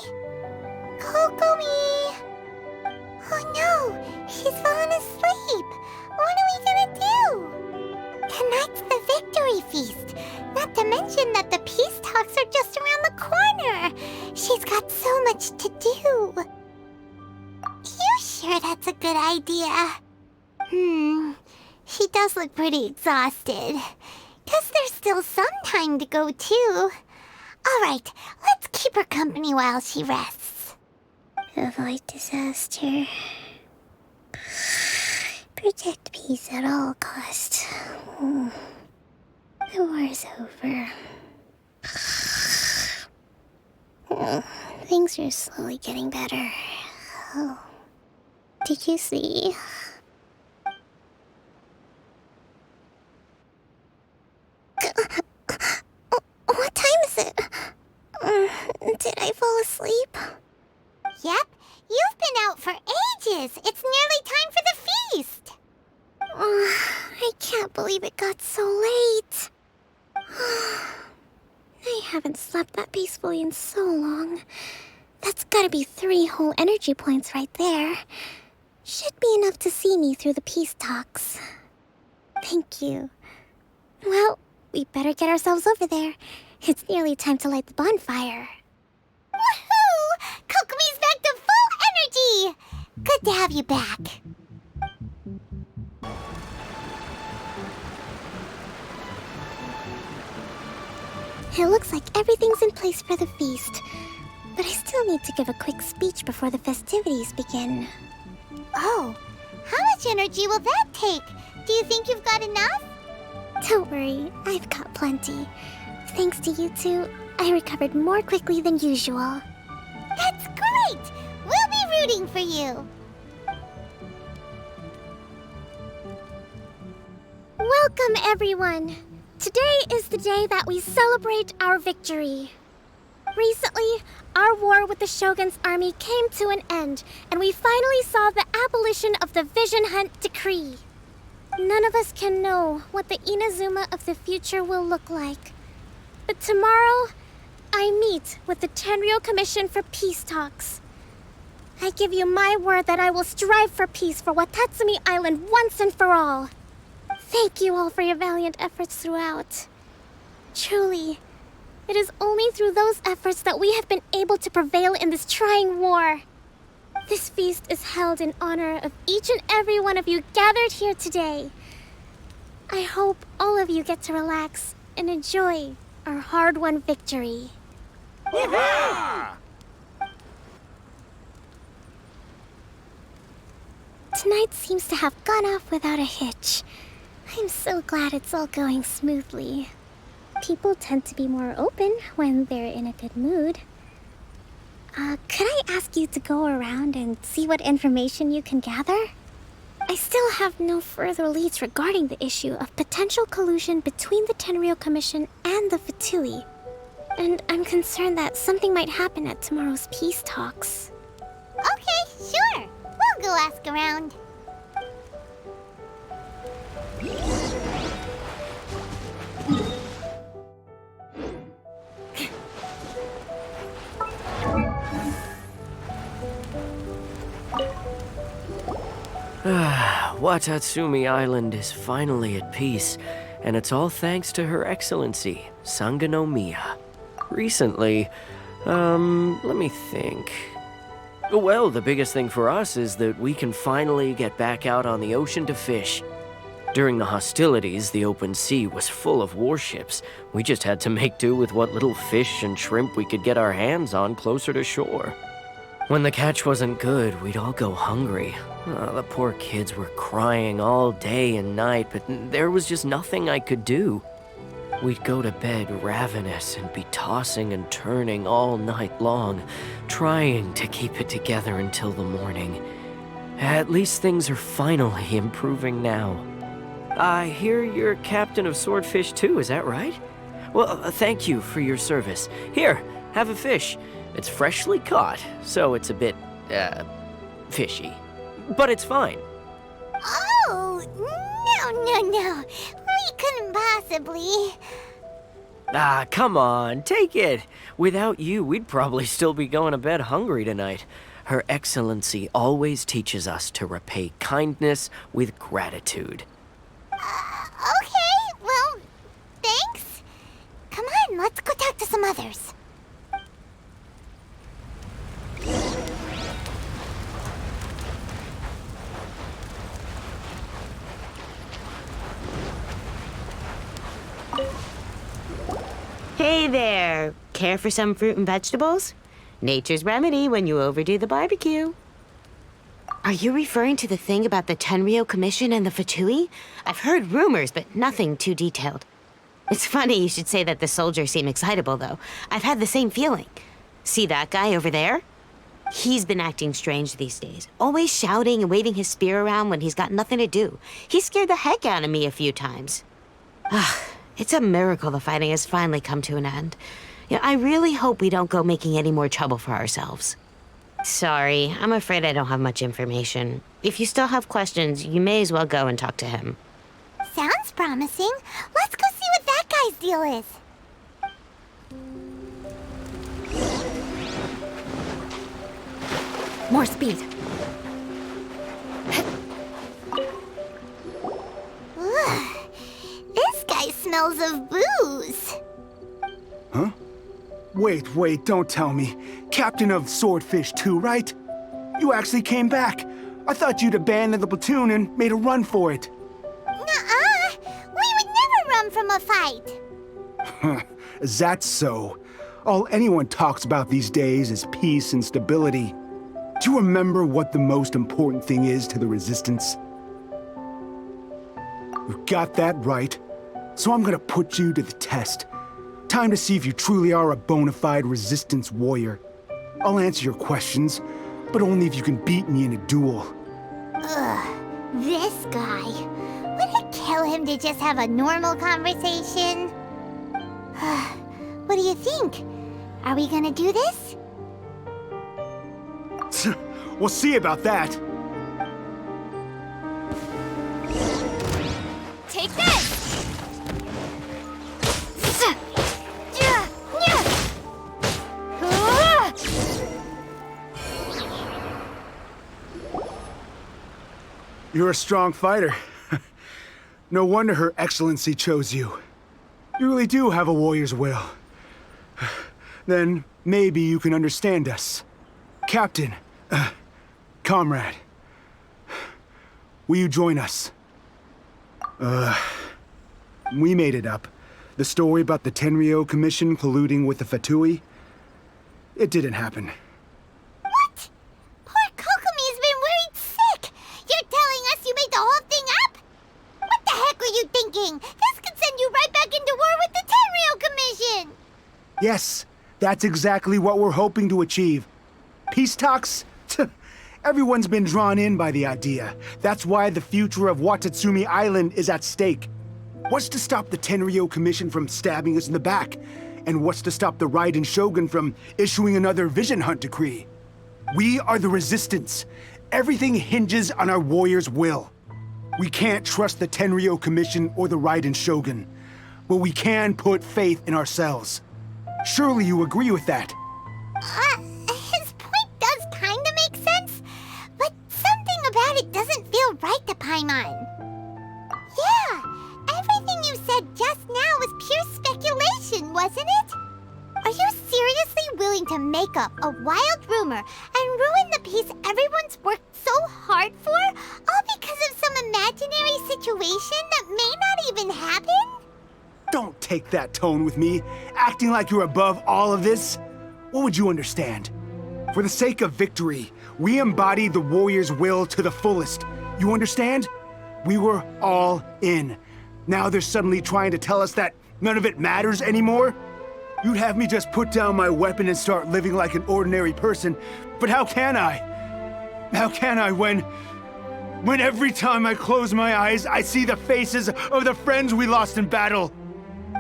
Kokomi! Oh no, she's fallen asleep. What are we gonna do? Tonight's the victory feast. Not to mention that the peace talks are just around the corner. She's got so much to do. You sure that's a good idea? She does look pretty exhausted. Guess there's still some time to go, too. Alright, let's keep her company while she rests. Avoid disaster. Protect peace at all costs. The war's over. Things are slowly getting better. Oh. Did you see? asleep? Yep, you've been out for ages. It's nearly time for the feast. I can't believe it got so late. I haven't slept that peacefully in so long. That's gotta be 3 whole energy points right there. Should be enough to see me through the peace talks. Thank you. Well, we better get ourselves over there. It's nearly time to light the bonfire. Woohoo! Kokomi's back to full energy! Good to have you back. It looks like everything's in place for the feast. But I still need to give a quick speech before the festivities begin. Oh, how much energy will that take? Do you think you've got enough? Don't worry, I've got plenty. Thanks to you two, I recovered more quickly than usual. That's great! We'll be rooting for you. Welcome, everyone! Today is the day that we celebrate our victory. Recently, our war with the Shogun's army came to an end, and we finally saw the abolition of the Vision Hunt Decree. None of us can know what the Inazuma of the future will look like. But tomorrow, I meet with the Tenryou Commission for peace talks. I give you my word that I will strive for peace for Watatsumi Island once and for all. Thank you all for your valiant efforts throughout. Truly, it is only through those efforts that we have been able to prevail in this trying war. This feast is held in honor of each and every one of you gathered here today. I hope all of you get to relax and enjoy our hard-won victory. Tonight seems to have gone off without a hitch. I'm so glad it's all going smoothly. People tend to be more open when they're in a good mood. Could I ask you to go around and see what information you can gather? I still have no further leads regarding the issue of potential collusion between the Tenryou Commission and the Fatui. And I'm concerned that something might happen at tomorrow's peace talks. Okay, sure. We'll go ask around. Watatsumi Island is finally at peace, and it's all thanks to Her Excellency, Sangonomiya. Recently, let me think. Well, the biggest thing for us is that we can finally get back out on the ocean to fish. During the hostilities, the open sea was full of warships. We just had to make do with what little fish and shrimp we could get our hands on closer to shore. When the catch wasn't good, we'd all go hungry. The poor kids were crying all day and night, but there was just nothing I could do. We'd go to bed ravenous and be tossing and turning all night long, trying to keep it together until the morning. At least things are finally improving now. I hear you're captain of Swordfish too, is that right? Well, thank you for your service. Here, have a fish. It's freshly caught, so it's a bit, fishy. But it's fine. Oh, no. We couldn't possibly. Ah, come on, take it. Without you, we'd probably still be going to bed hungry tonight. Her Excellency always teaches us to repay kindness with gratitude. Okay, well, thanks. Come on, let's go talk to some others. Hey there! Care for some fruit and vegetables? Nature's remedy when you overdo the barbecue. Are you referring to the thing about the Tenryou Commission and the Fatui? I've heard rumors, but nothing too detailed. It's funny you should say that the soldiers seem excitable, though. I've had the same feeling. See that guy over there? He's been acting strange these days, always shouting and waving his spear around when he's got nothing to do. He scared the heck out of me a few times. It's a miracle the fighting has finally come to an end. Yeah, I really hope we don't go making any more trouble for ourselves. Sorry, I'm afraid I don't have much information. If you still have questions, you may as well go and talk to him. Sounds promising. Let's go see what that guy's deal is. More speed. Ugh, this guy smells of booze. Huh? Wait, don't tell me. Captain of Swordfish 2, right? You actually came back. I thought you'd abandoned the platoon and made a run for it. Nuh-uh. We would never run from a fight. Is that so? All anyone talks about these days is peace and stability. Do you remember what the most important thing is to the Resistance? You got that right. So I'm gonna put you to the test. Time to see if you truly are a bona fide Resistance warrior. I'll answer your questions, but only if you can beat me in a duel. Ugh, this guy. Would it kill him to just have a normal conversation? What do you think? Are we gonna do this? We'll see about that. Take this! You're a strong fighter. No wonder Her Excellency chose you. You really do have a warrior's will. Then maybe you can understand us. Captain, comrade, will you join us? We made it up. The story about the Tenryo Commission colluding with the Fatui, it didn't happen. What? Poor Kokomi's been worried sick. You're telling us you made the whole thing up? What the heck were you thinking? This could send you right back into war with the Tenryo Commission. Yes, that's exactly what we're hoping to achieve. Peace talks? Everyone's been drawn in by the idea. That's why the future of Watatsumi Island is at stake. What's to stop the Tenryo Commission from stabbing us in the back? And what's to stop the Raiden Shogun from issuing another Vision Hunt decree? We are the Resistance. Everything hinges on our warrior's will. We can't trust the Tenryo Commission or the Raiden Shogun, but we can put faith in ourselves. Surely you agree with that? His point does kinda make sense, but something about it doesn't feel right to Paimon. Yeah, everything you said just now was pure speculation, wasn't it? Are you seriously willing to make up a wild rumor and ruin the peace everyone's worked so hard for, all because of some imaginary situation that may not even happen? Don't take that tone with me, acting like you're above all of this. What would you understand? For the sake of victory, we embody the warrior's will to the fullest. You understand? We were all in. Now they're suddenly trying to tell us that none of it matters anymore? You'd have me just put down my weapon and start living like an ordinary person, but how can I? How can I when every time I close my eyes, I see the faces of the friends we lost in battle?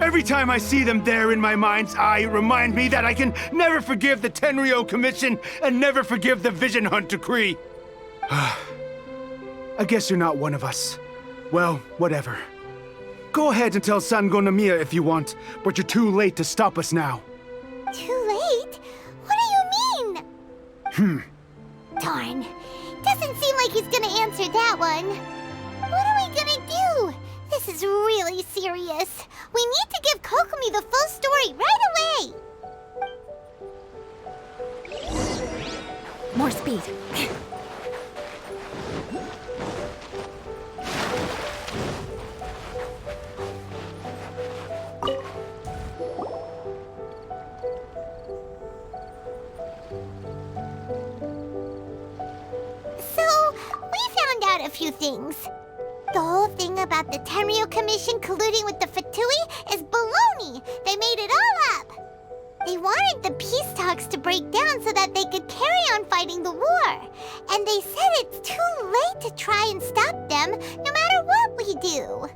Every time I see them there in my mind's eye, it reminds me that I can never forgive the Tenryo Commission and never forgive the Vision Hunt decree. I guess you're not one of us. Well, whatever. Go ahead and tell Sango Nomiya if you want, but you're too late to stop us now. Too late? What do you mean? Darn. Doesn't seem like he's gonna answer that one. What are we gonna do? This is really serious. We need to give Kokomi the full story right away. More speed. So, we found out a few things. The whole thing about the Tenryo Commission colluding with the Fatui is baloney. They made it all up. They wanted the peace talks to break down so that they could carry on fighting the war. And they said it's too late to try and stop them, no matter what we do.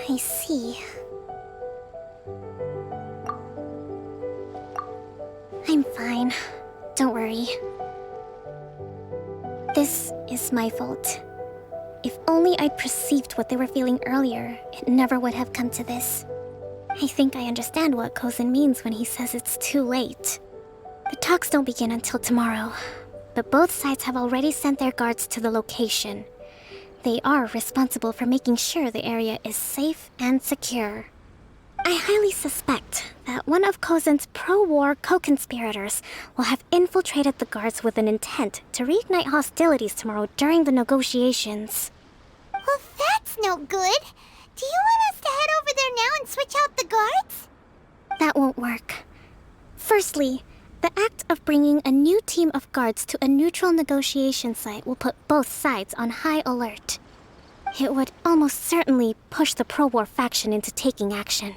I see. I'm fine. Don't worry. This is my fault. If only I'd perceived what they were feeling earlier, it never would have come to this. I think I understand what Kozin means when he says it's too late. The talks don't begin until tomorrow, but both sides have already sent their guards to the location. They are responsible for making sure the area is safe and secure. I highly suspect that one of Kozin's pro-war co-conspirators will have infiltrated the guards with an intent to reignite hostilities tomorrow during the negotiations. Well, that's no good. Do you want us to head over there now and switch out the guards? That won't work. Firstly, the act of bringing a new team of guards to a neutral negotiation site will put both sides on high alert. It would almost certainly push the pro-war faction into taking action.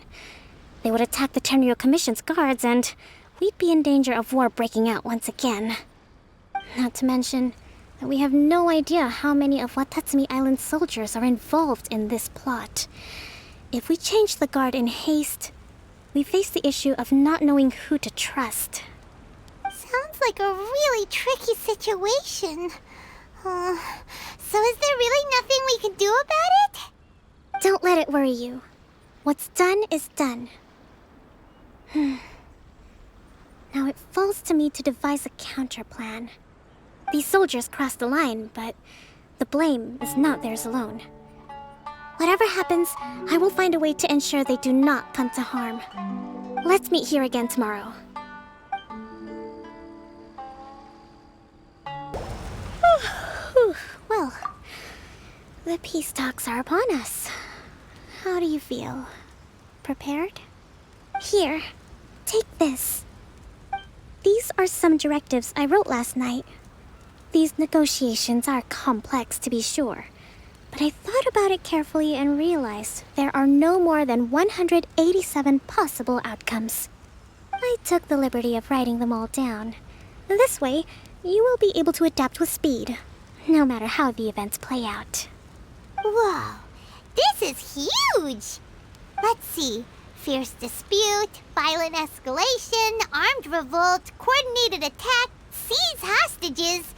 They would attack the Tenryo Commission's guards, and we'd be in danger of war breaking out once again. Not to mention that we have no idea how many of Watatsumi Island's soldiers are involved in this plot. If we change the guard in haste, we face the issue of not knowing who to trust. Sounds like a really tricky situation. So is there really nothing we can do about it? Don't let it worry you. What's done is done. Now it falls to me to devise a counter-plan. These soldiers crossed the line, but the blame is not theirs alone. Whatever happens, I will find a way to ensure they do not come to harm. Let's meet here again tomorrow. Well, the peace talks are upon us. How do you feel? Prepared? Here, take this. These are some directives I wrote last night. These negotiations are complex, to be sure, but I thought about it carefully and realized there are no more than 187 possible outcomes. I took the liberty of writing them all down. This way, you will be able to adapt with speed, no matter how the events play out. Whoa, this is huge! Let's see. Fierce dispute, violent escalation, armed revolt, coordinated attack, seize hostages.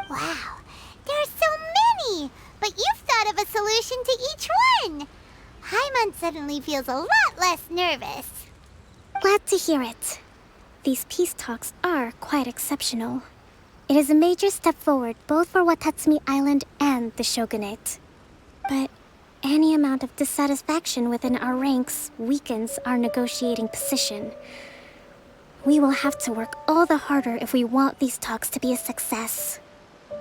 Wow, there are so many! But you've thought of a solution to each one! Paimon suddenly feels a lot less nervous. Glad to hear it. These peace talks are quite exceptional. It is a major step forward both for Watatsumi Island and the Shogunate. But any amount of dissatisfaction within our ranks weakens our negotiating position. We will have to work all the harder if we want these talks to be a success.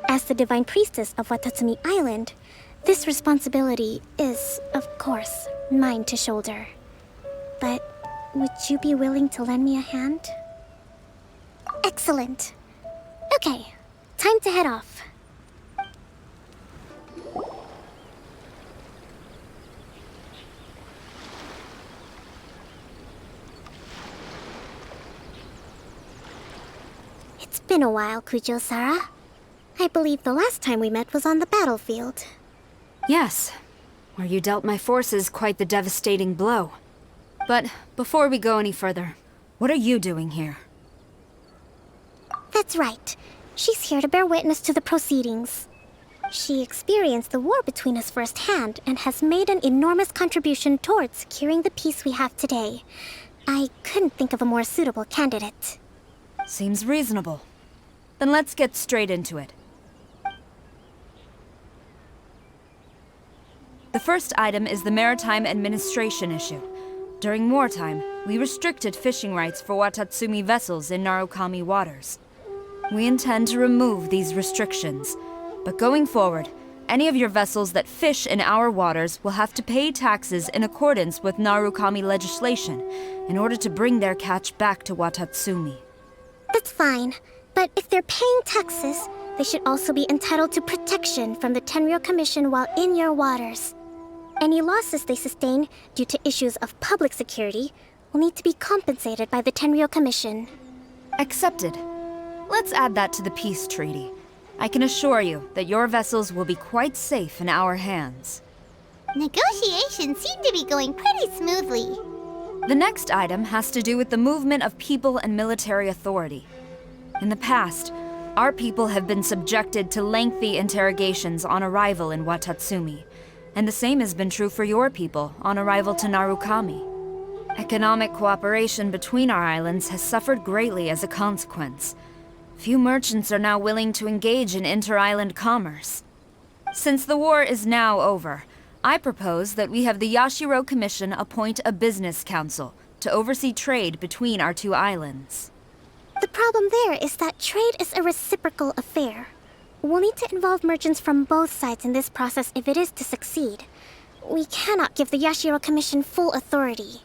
As the Divine Priestess of Watatsumi Island, this responsibility is, of course, mine to shoulder. But would you be willing to lend me a hand? Excellent. Okay, time to head off. It's been a while, Kujo-Sara. I believe the last time we met was on the battlefield. Yes, where you dealt my forces quite the devastating blow. But before we go any further, what are you doing here? That's right. She's here to bear witness to the proceedings. She experienced the war between us firsthand and has made an enormous contribution towards securing the peace we have today. I couldn't think of a more suitable candidate. Seems reasonable. Then let's get straight into it. The first item is the Maritime Administration issue. During wartime, we restricted fishing rights for Watatsumi vessels in Narukami waters. We intend to remove these restrictions, but going forward, any of your vessels that fish in our waters will have to pay taxes in accordance with Narukami legislation in order to bring their catch back to Watatsumi. That's fine, but if they're paying taxes, they should also be entitled to protection from the Tenryo Commission while in your waters. Any losses they sustain due to issues of public security will need to be compensated by the Tenryo Commission. Accepted. Let's add that to the peace treaty. I can assure you that your vessels will be quite safe in our hands. Negotiations seem to be going pretty smoothly. The next item has to do with the movement of people and military authority. In the past, our people have been subjected to lengthy interrogations on arrival in Watatsumi, and the same has been true for your people on arrival to Narukami. Economic cooperation between our islands has suffered greatly as a consequence. Few merchants are now willing to engage in inter-island commerce. Since the war is now over, I propose that we have the Yashiro Commission appoint a business council to oversee trade between our two islands. The problem there is that trade is a reciprocal affair. We'll need to involve merchants from both sides in this process if it is to succeed. We cannot give the Yashiro Commission full authority.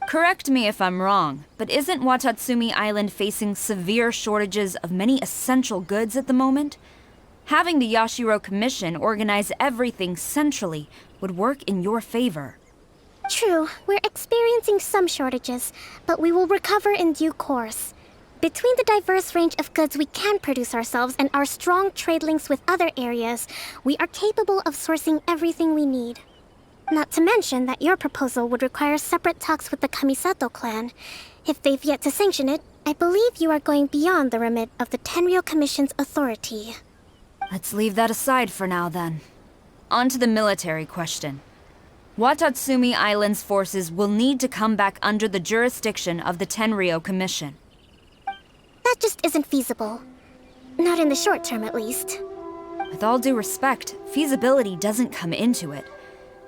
Correct me if I'm wrong, but isn't Watatsumi Island facing severe shortages of many essential goods at the moment? Having the Yashiro Commission organize everything centrally would work in your favor. True, we're experiencing some shortages, but we will recover in due course. Between the diverse range of goods we can produce ourselves and our strong trade links with other areas, we are capable of sourcing everything we need. Not to mention that your proposal would require separate talks with the Kamisato clan. If they've yet to sanction it, I believe you are going beyond the remit of the Tenryou Commission's authority. Let's leave that aside for now, then. On to the military question. Watatsumi Island's forces will need to come back under the jurisdiction of the Tenryou Commission. That just isn't feasible. Not in the short term, at least. With all due respect, feasibility doesn't come into it.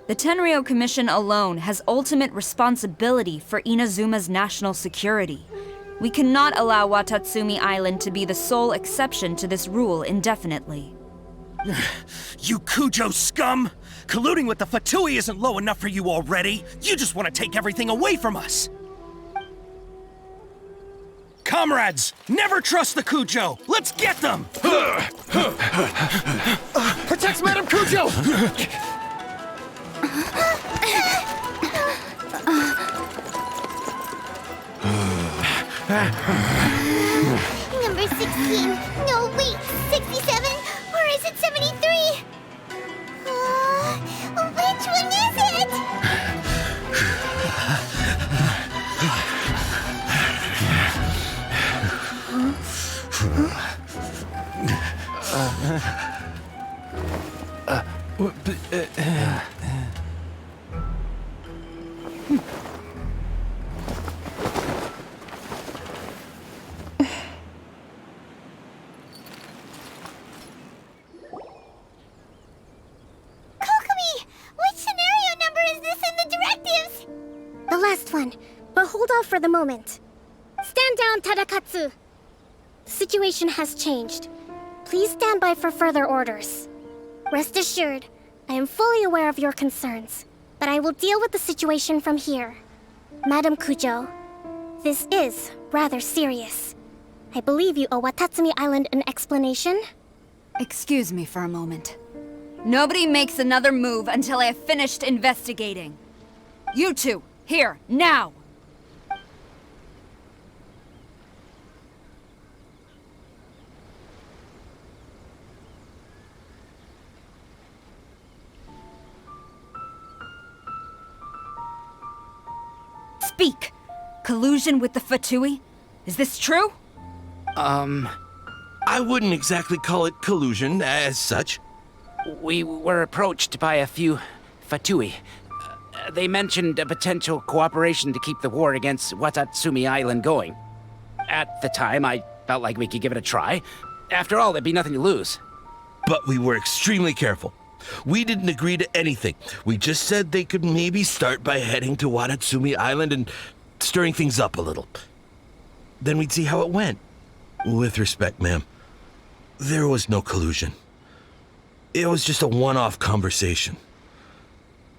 The Tenryou Commission alone has ultimate responsibility for Inazuma's national security. We cannot allow Watatsumi Island to be the sole exception to this rule indefinitely. You Kujo scum! Colluding with the Fatui isn't low enough for you already! You just want to take everything away from us! Comrades, never trust the Kujo! Let's get them! Protect Madame Kujo! Number 16. No, wait. 67? Or is it 73? Which one is it? The last one, but hold off for the moment. Stand down, Tadakatsu! The situation has changed. Please stand by for further orders. Rest assured, I am fully aware of your concerns, but I will deal with the situation from here. Madam Kujo, this is rather serious. I believe you owe Watatsumi Island an explanation? Excuse me for a moment. Nobody makes another move until I have finished investigating. You two, here, now! Speak! Collusion with the Fatui? Is this true? I wouldn't exactly call it collusion as such. We were approached by a few Fatui. They mentioned a potential cooperation to keep the war against Watatsumi Island going. At the time, I felt like we could give it a try. After all, there'd be nothing to lose. But we were extremely careful. We didn't agree to anything. We just said they could maybe start by heading to Watatsumi Island and stirring things up a little. Then we'd see how it went. With respect, ma'am, there was no collusion. It was just a one-off conversation.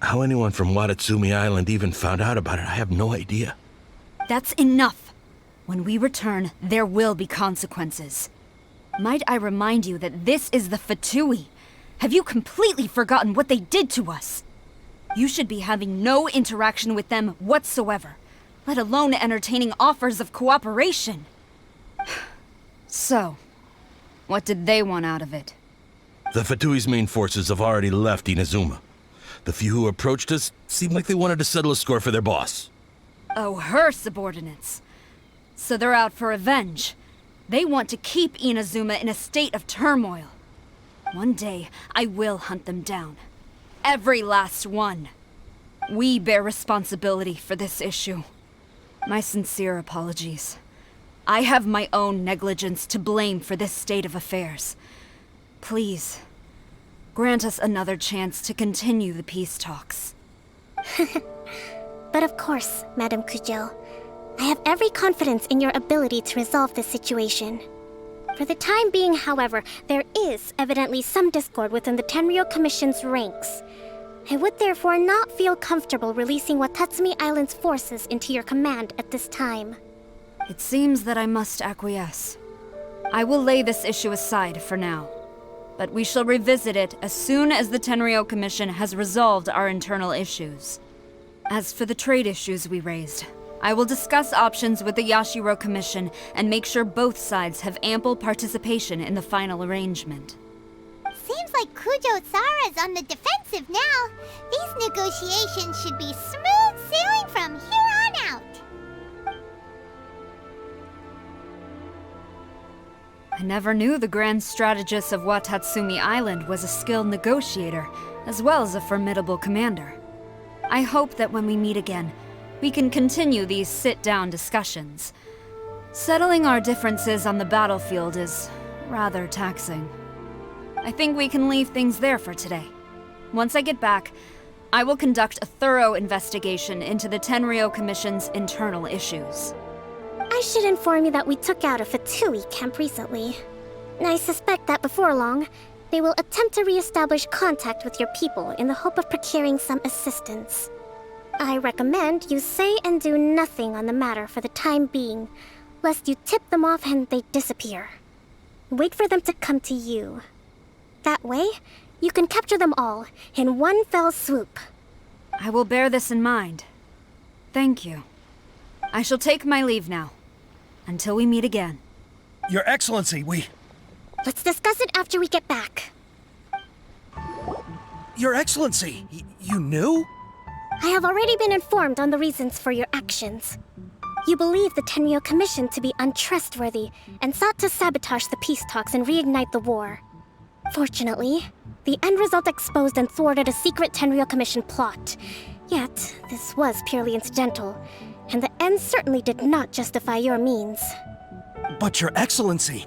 How anyone from Watatsumi Island even found out about it, I have no idea. That's enough. When we return, there will be consequences. Might I remind you that this is the Fatui? Have you completely forgotten what they did to us? You should be having no interaction with them whatsoever, let alone entertaining offers of cooperation. So, what did they want out of it? The Fatui's main forces have already left Inazuma. The few who approached us seemed like they wanted to settle a score for their boss. Oh, her subordinates. So they're out for revenge. They want to keep Inazuma in a state of turmoil. One day, I will hunt them down. Every last one. We bear responsibility for this issue. My sincere apologies. I have my own negligence to blame for this state of affairs. Please, grant us another chance to continue the peace talks. But of course, Madame Kujo. I have every confidence in your ability to resolve this situation. For the time being, however, there is evidently some discord within the Tenryou Commission's ranks. I would therefore not feel comfortable releasing Watatsumi Island's forces into your command at this time. It seems that I must acquiesce. I will lay this issue aside for now, but we shall revisit it as soon as the Tenryou Commission has resolved our internal issues. As for the trade issues we raised, I will discuss options with the Yashiro Commission and make sure both sides have ample participation in the final arrangement. Seems like Kujo-Sara's on the defensive now. These negotiations should be smooth sailing from here on out. I never knew the grand strategist of Watatsumi Island was a skilled negotiator, as well as a formidable commander. I hope that when we meet again, we can continue these sit-down discussions. Settling our differences on the battlefield is rather taxing. I think we can leave things there for today. Once I get back, I will conduct a thorough investigation into the Tenryou Commission's internal issues. I should inform you that we took out a Fatui camp recently. I suspect that before long, they will attempt to re-establish contact with your people in the hope of procuring some assistance. I recommend you say and do nothing on the matter for the time being, lest you tip them off and they disappear. Wait for them to come to you. That way, you can capture them all in one fell swoop. I will bear this in mind. Thank you. I shall take my leave now. Until we meet again. Your Excellency, Let's discuss it after we get back. Your Excellency, you knew? I have already been informed on the reasons for your actions. You believe the Tenryou Commission to be untrustworthy and sought to sabotage the peace talks and reignite the war. Fortunately, the end result exposed and thwarted a secret Tenryou Commission plot. Yet, this was purely incidental, and the end certainly did not justify your means. But Your Excellency,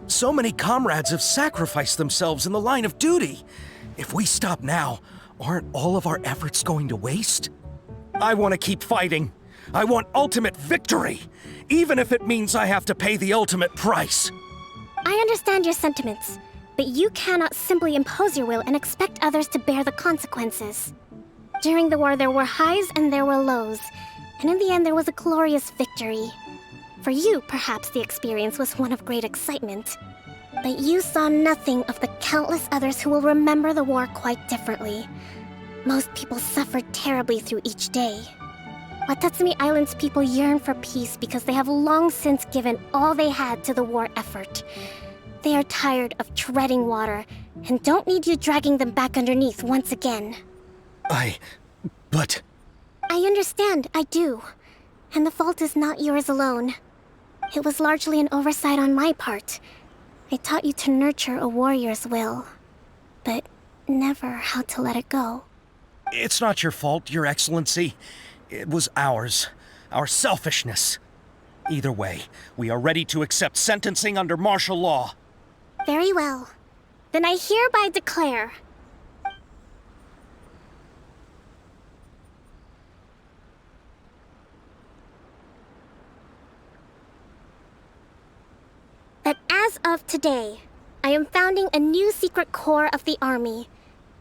so many comrades have sacrificed themselves in the line of duty. If we stop now, aren't all of our efforts going to waste? I want to keep fighting. I want ultimate victory, even if it means I have to pay the ultimate price. I understand your sentiments, but you cannot simply impose your will and expect others to bear the consequences. During the war, there were highs and there were lows, and in the end, there was a glorious victory. For you, perhaps the experience was one of great excitement. But you saw nothing of the countless others who will remember the war quite differently. Most people suffered terribly through each day. Watatsumi Island's people yearn for peace because they have long since given all they had to the war effort. They are tired of treading water and don't need you dragging them back underneath once again. But... I understand, I do. And the fault is not yours alone. It was largely an oversight on my part. I taught you to nurture a warrior's will, but never how to let it go. It's not your fault, Your Excellency. It was ours. Our selfishness. Either way, we are ready to accept sentencing under martial law. Very well. Then I hereby declare... that as of today, I am founding a new secret corps of the army.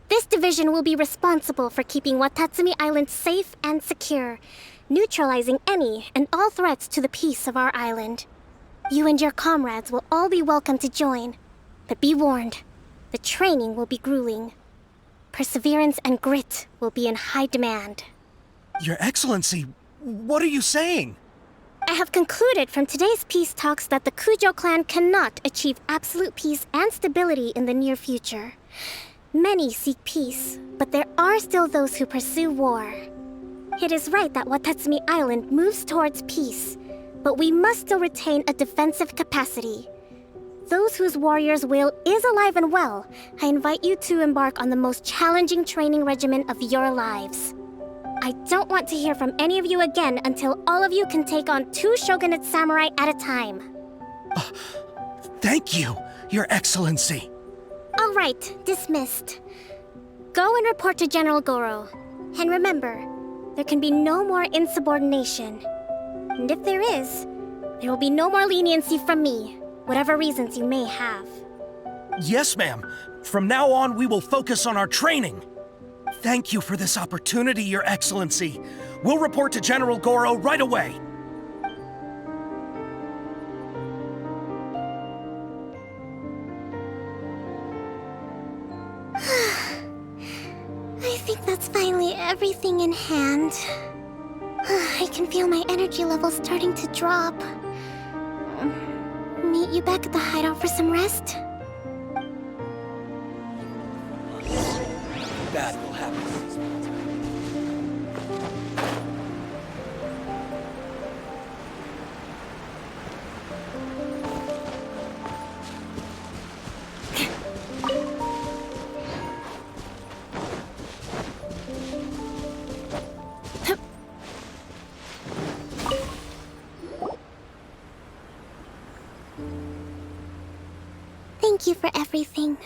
This division will be responsible for keeping Watatsumi Island safe and secure, neutralizing any and all threats to the peace of our island. You and your comrades will all be welcome to join, but be warned, the training will be grueling. Perseverance and grit will be in high demand. Your Excellency, what are you saying? I have concluded from today's peace talks that the Kujo clan cannot achieve absolute peace and stability in the near future. Many seek peace, but there are still those who pursue war. It is right that Watatsumi Island moves towards peace, but we must still retain a defensive capacity. Those whose warrior's will is alive and well, I invite you to embark on the most challenging training regimen of your lives. I don't want to hear from any of you again until all of you can take on 2 shogunate samurai at a time. Thank you, Your Excellency. All right, dismissed. Go and report to General Goro. And remember, there can be no more insubordination. And if there is, there will be no more leniency from me, whatever reasons you may have. Yes, ma'am. From now on, we will focus on our training. Thank you for this opportunity, Your Excellency. We'll report to General Goro right away. I think that's finally everything in hand. I can feel my energy levels starting to drop. Meet you back at the hideout for some rest? Bad will happen. Thank you for everything.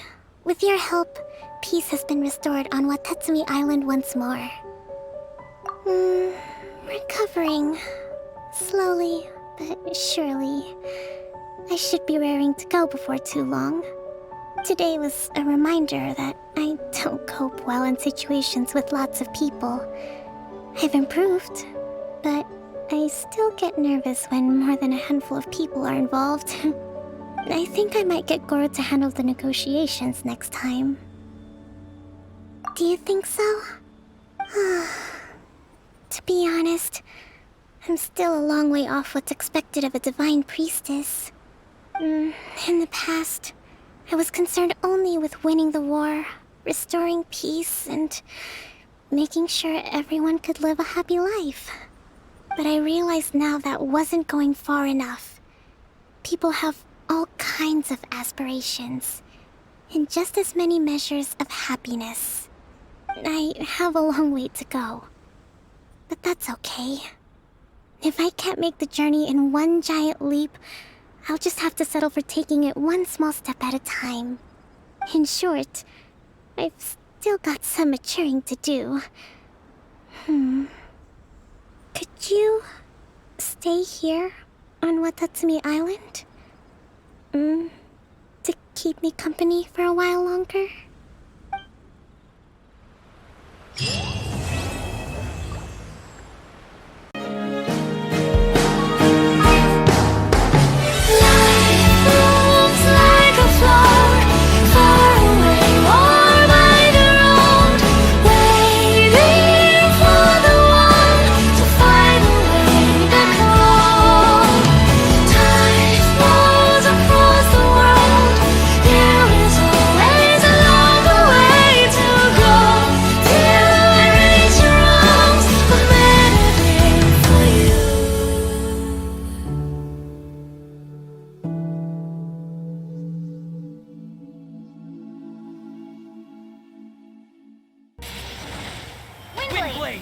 With your help, peace has been restored on Watatsumi Island once more. Recovering. Slowly, but surely. I should be raring to go before too long. Today was a reminder that I don't cope well in situations with lots of people. I've improved, but I still get nervous when more than a handful of people are involved. I think I might get Goro to handle the negotiations next time. Do you think so? To be honest, I'm still a long way off what's expected of a divine priestess. In the past, I was concerned only with winning the war, restoring peace, and making sure everyone could live a happy life. But I realize now that wasn't going far enough. People have all kinds of aspirations, and just as many measures of happiness. I have a long way to go, but that's okay. If I can't make the journey in one giant leap, I'll just have to settle for taking it one small step at a time. In short, I've still got some maturing to do. Could you stay here on Watatsumi Island? To keep me company for a while longer? Windblade!